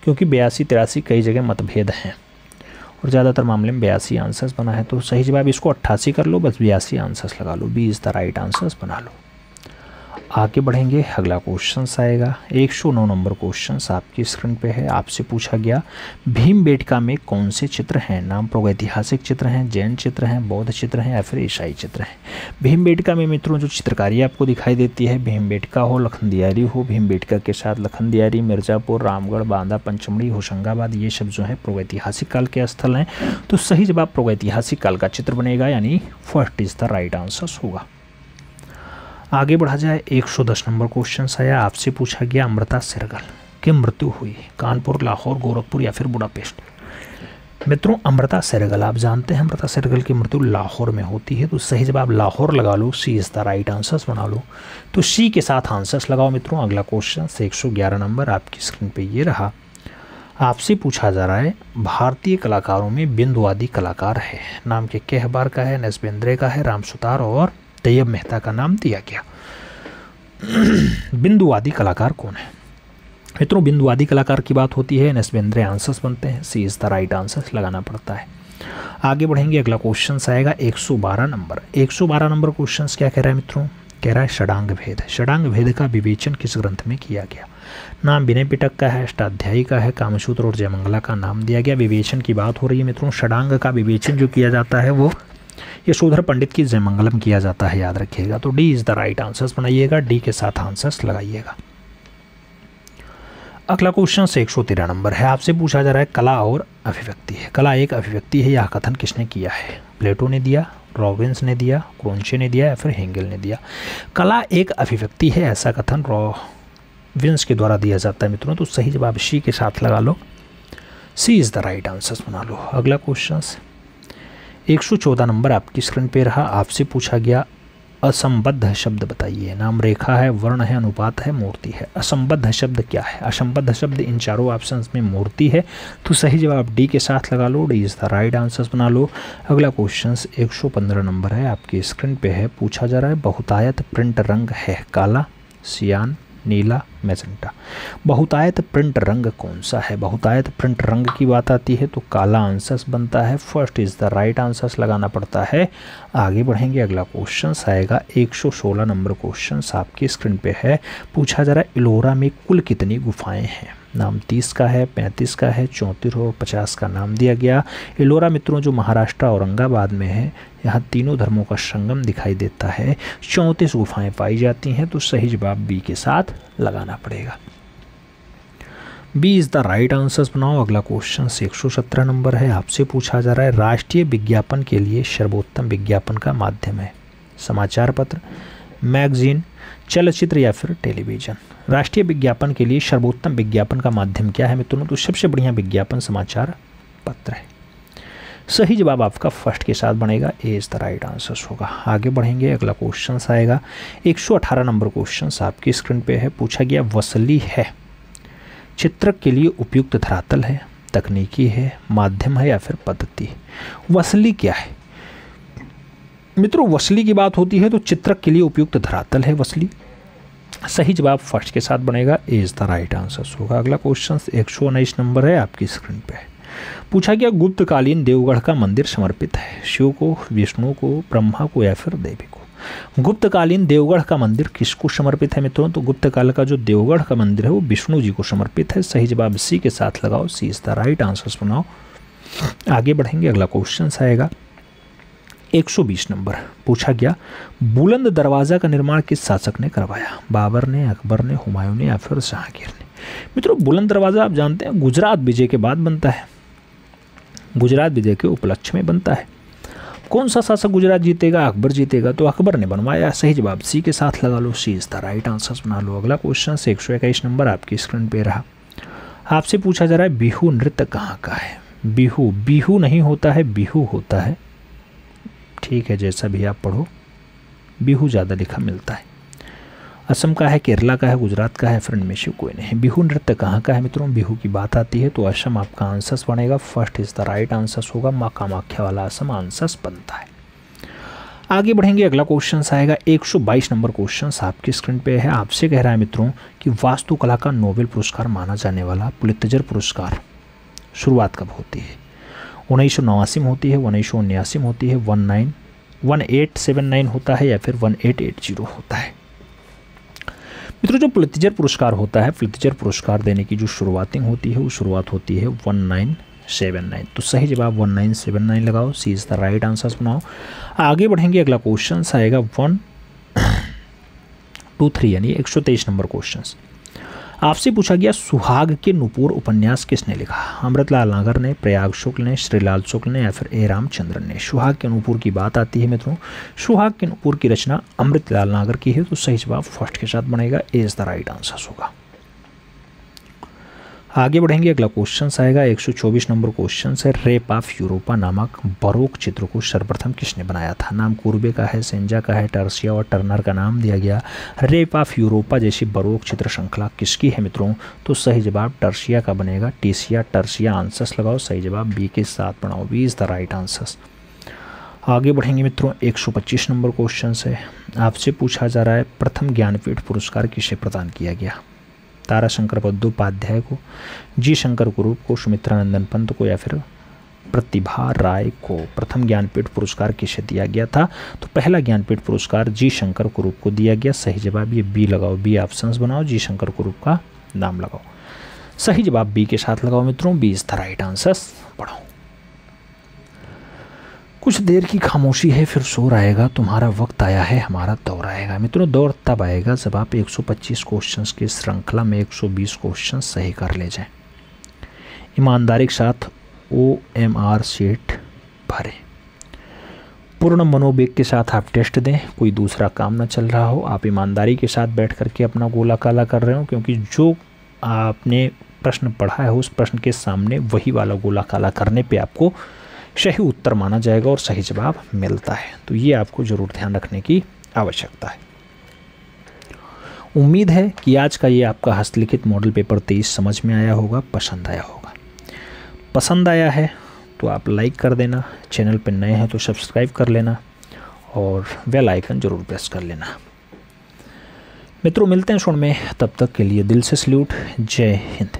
क्योंकि 82 83 कई जगह मतभेद हैं और ज़्यादातर मामले में 82 आंसर्स बना है, तो सही जवाब इसको 88 कर लो, बस 82 आंसर्स लगा लो, B is the right answers बना लो। आगे बढ़ेंगे, अगला क्वेश्चन आएगा। 109 नंबर क्वेश्चन आपकी स्क्रीन पे है। आपसे पूछा गया भीमबेटका में कौन से चित्र हैं? नाम प्रागैतिहासिक चित्र हैं, जैन चित्र हैं, बौद्ध चित्र हैं या फिर ईसाई चित्र हैं? भीमबेटका में मित्रों जो चित्रकारी आपको दिखाई देती है, भीमबेटका हो, लखनदियारी हो, भीमबेटका के साथ लखनदियारी, मिर्ज़ापुर, रामगढ़, बांदा, पंचमढ़ी, होशंगाबाद, ये सब जो है प्रागैतिहासिक काल के स्थल हैं, तो सही जवाब प्रागैतिहासिक काल का चित्र बनेगा, यानी first is the right answers होगा। आगे बढ़ा जाए, 110 नंबर क्वेश्चन आया। आपसे पूछा गया अमृता सहगल की मृत्यु हुई कानपुर, लाहौर, गोरखपुर या फिर बुडापेस्ट? मित्रों अमृता सहगल आप जानते हैं, अमृता सहगल की मृत्यु लाहौर में होती है, तो सही जवाब लाहौर लगा लो, सी इज द राइट आंसर्स बना लो। तो सी के साथ आंसर्स लगाओ मित्रों। अगला क्वेश्चन 111 नंबर आपकी स्क्रीन पर ये रहा। आपसे पूछा जा रहा है भारतीय कलाकारों में बिंदुवादी कलाकार है, नाम के कहबार का है, नसबेंद्रे का है, राम सुतार और तैयब मेहता का नाम दिया गया। बिंदुवादी कलाकार कौन है मित्रों? बिंदुवादी कलाकार की बात होती है, नसबेंद्रे आंसर्स बनते हैं, सी इज द राइट आंसर्स लगाना पड़ता है। आगे बढ़ेंगे, अगला क्वेश्चन आएगा 112 नंबर। 112 नंबर क्वेश्चन क्या कह रहा है मित्रों? कह रहा है षडांग भेद। षडांग भेद का विवेचन किस ग्रंथ में किया गया? नाम विनय पिटक का है, अष्टाध्यायी का है, कामसूत्र और जयमंगला का नाम दिया गया। विवेचन की बात हो रही है मित्रों, षडांग का विवेचन जो किया जाता है वो यशोधर पंडित की जयमंगलम किया जाता है, याद रखिएगा। तो D is the right answers बनाइएगा, डी के साथ आंसर्स लगाइएगा। अगला क्वेश्चन 113 नंबर है। आपसे पूछा जा रहा है कला और अभिव्यक्ति है। कला एक अभिव्यक्ति है, यह कथन किसने किया है? प्लेटो ने दिया, रॉबिन्स ने दिया, क्रोंचे ने दिया या फिर हेंगल ने दिया? कला एक अभिव्यक्ति है, ऐसा कथन रॉबिन्स के द्वारा दिया जाता है मित्रों, तो सही जवाब सी के साथ लगा लो, सी इज द राइट आंसर्स बना लो। अगला क्वेश्चन 114 नंबर आपकी स्क्रीन पे रहा। आपसे पूछा गया असंबद्ध शब्द बताइए। नाम रेखा है, वर्ण है, अनुपात है, मूर्ति है। असंबद्ध शब्द क्या है? असंबद्ध शब्द इन चारों ऑप्शंस में मूर्ति है, तो सही जवाब डी के साथ लगा लो, D is the right answers बना लो। अगला क्वेश्चन 115 नंबर है, आपकी स्क्रीन पे है। पूछा जा रहा है बहुतायत प्रिंट रंग है, काला, सियान, नीला, मैजेंटा। बहुतायत प्रिंट रंग कौन सा है? बहुतायत प्रिंट रंग की बात आती है तो काला आंसर्स बनता है, first is the right answers लगाना पड़ता है। आगे बढ़ेंगे, अगला क्वेश्चन आएगा 116 नंबर क्वेश्चन आपकी स्क्रीन पे है। पूछा जा रहा है इलोरा में कुल कितनी गुफाएं हैं? नाम 30 का है, 35 का है, 34 और 50 का नाम दिया गया। इलोरा मित्रों जो महाराष्ट्र औरंगाबाद में है, यहाँ तीनों धर्मों का संगम दिखाई देता है। 34 गुफाएं पाई जाती हैं, तो सही जवाब बी के साथ लगाना पड़ेगा, B is the right answers बनाओ। अगला क्वेश्चन 117 नंबर है। आपसे पूछा जा रहा है राष्ट्रीय विज्ञापन के लिए सर्वोत्तम विज्ञापन का माध्यम है? समाचार पत्र, मैगजीन, चलचित्र या फिर टेलीविज़न? राष्ट्रीय विज्ञापन के लिए सर्वोत्तम विज्ञापन का माध्यम क्या है मित्रों? तो सबसे बढ़िया विज्ञापन समाचार पत्र है। सही जवाब आपका फर्स्ट के साथ बनेगा, ए इज द राइट आंसर्स होगा। आगे बढ़ेंगे, अगला क्वेश्चन आएगा 118 नंबर क्वेश्चन आपकी स्क्रीन पे है। पूछा गया वसली है चित्रक के लिए उपयुक्त धरातल है, तकनीकी है, माध्यम है या फिर पद्धति? वसली क्या है? मित्रों वसली की बात होती है तो चित्रक के लिए उपयुक्त धरातल है वसली। सही जवाब फर्स्ट के साथ बनेगा, ए इज द राइट आंसर होगा। अगला क्वेश्चन 119 नंबर है आपकी स्क्रीन पे। पूछा गया गुप्तकालीन देवगढ़ का मंदिर समर्पित है शिव को, विष्णु को, ब्रह्मा को या फिर देवी को। गुप्तकालीन देवगढ़ का मंदिर किसको समर्पित है मित्रों? तो गुप्त काल का जो देवगढ़ का मंदिर है वो विष्णु जी को समर्पित है। सही जवाब सी के साथ लगाओ, सी इज द राइट आंसर बनाओ। आगे बढ़ेंगे, अगला क्वेश्चन आएगा 120 नंबर। पूछा गया बुलंद दरवाज़ा का निर्माण किस शासक ने करवाया? बाबर ने, अकबर ने, हुमायूं ने या फिर जहांगीर ने। मित्रों बुलंद दरवाज़ा आप जानते हैं गुजरात विजय के बाद बनता है, गुजरात विजय के उपलक्ष्य में बनता है। कौन सा शासक गुजरात जीतेगा? अकबर जीतेगा, तो अकबर ने बनवाया। सही जवाब सी के साथ लगा लो, सी इज द राइट आंसर बना लो। अगला क्वेश्चन 121 नंबर आपकी स्क्रीन पे रहा। आपसे पूछा जा रहा है बिहू नृत्य कहाँ का है? बिहू, बिहू नहीं होता है, बिहू होता है। ठीक है, जैसा भी आप पढ़ो, बिहू ज़्यादा लिखा मिलता है। असम का है, केरला का है, गुजरात का है, फिर इनमें से कोई नहीं है। बिहू नृत्य कहाँ का है मित्रों? बिहू की बात आती है तो असम आपका आंसर बनेगा, first is the right answer होगा। माँ कामाख्या वाला असम आंसर बनता है। आगे बढ़ेंगे, अगला क्वेश्चन आएगा 122 नंबर क्वेश्चन आपकी स्क्रीन पे है। आपसे कह रहा है मित्रों कि वास्तुकला का नोबेल पुरस्कार माना जाने वाला पुलित्जर पुरस्कार शुरुआत कब होती है? 1989 में होती है, 1979 में होती है, 1879 होता है या फिर 1880 होता है। मित्रों जो पुलित्जर पुरस्कार होता है, पुलित्जर पुरस्कार देने की जो शुरुआतिंग होती है वो शुरुआत होती है 1979। तो सही जवाब 1979 लगाओ, सी इज द राइट आंसर बनाओ। आगे बढ़ेंगे, अगला क्वेश्चन आएगा 123 यानी 123 नंबर क्वेश्चन। आपसे पूछा गया सुहाग के नुपुर उपन्यास किसने लिखा? अमृतलाल नागर ने, प्रयाग शुक्ल ने, श्रीलाल शुक्ल ने या फिर ए रामचंद्रन ने। सुहाग के नुपुर की बात आती है मित्रों, सुहाग के नुपुर की रचना अमृतलाल नागर की है। तो सही जवाब फर्स्ट के साथ बनेगा, ए इज द राइट आंसर होगा। आगे बढ़ेंगे, अगला क्वेश्चन आएगा 124 नंबर क्वेश्चन है। रेप ऑफ यूरोपा नामक बरोक चित्र को सर्वप्रथम किसने बनाया था? नाम कुर्बे का है, सेंजा का है, टर्सिया और टर्नर का नाम दिया गया। रेप ऑफ यूरोपा जैसी बरोक चित्र श्रृंखला किसकी है मित्रों? तो सही जवाब टर्सिया का बनेगा, टीसिया टर्सिया आंसर्स लगाओ। सही जवाब बी के साथ बनाओ, B is the right answers. आगे बढ़ेंगे मित्रों, 125 नंबर क्वेश्चन है। आपसे पूछा जा रहा है प्रथम ज्ञानपीठ पुरस्कार किसे प्रदान किया गया? ताराशंकर बंदोपाध्याय को, जी शंकर कुरूप को, सुमित्रानंदन पंत को या फिर प्रतिभा राय को। प्रथम ज्ञानपीठ पुरस्कार किसे दिया गया था? तो पहला ज्ञानपीठ पुरस्कार जी शंकर कुरूप को दिया गया। सही जवाब ये बी लगाओ, बी ऑप्शंस बनाओ, जी शंकर कुरूप का नाम लगाओ। सही जवाब बी के साथ लगाओ मित्रों, B is the right answer. पढ़ो, कुछ देर की खामोशी है फिर शोर आएगा, तुम्हारा वक्त आया है हमारा दौर आएगा। मित्रों दौर तब आएगा जब आप 125 क्वेश्चंस की श्रृंखला में 120 क्वेश्चन सही कर ले जाएं। ईमानदारी के साथ OMR शीट भरें, पूर्ण मनोवेग के साथ आप टेस्ट दें, कोई दूसरा काम न चल रहा हो, आप ईमानदारी के साथ बैठ करके अपना गोला काला कर रहे हो, क्योंकि जो आपने प्रश्न पढ़ा है उस प्रश्न के सामने वही वाला गोला काला करने पे आपको सही उत्तर माना जाएगा और सही जवाब मिलता है। तो ये आपको ज़रूर ध्यान रखने की आवश्यकता है। उम्मीद है कि आज का ये आपका हस्तलिखित मॉडल पेपर 23 समझ में आया होगा, पसंद आया होगा। पसंद आया है तो आप लाइक कर देना, चैनल पर नए हैं तो सब्सक्राइब कर लेना और बेल आइकन ज़रूर प्रेस कर लेना। मित्रों मिलते हैं शो में, तब तक के लिए दिल से सल्यूट, जय हिंद।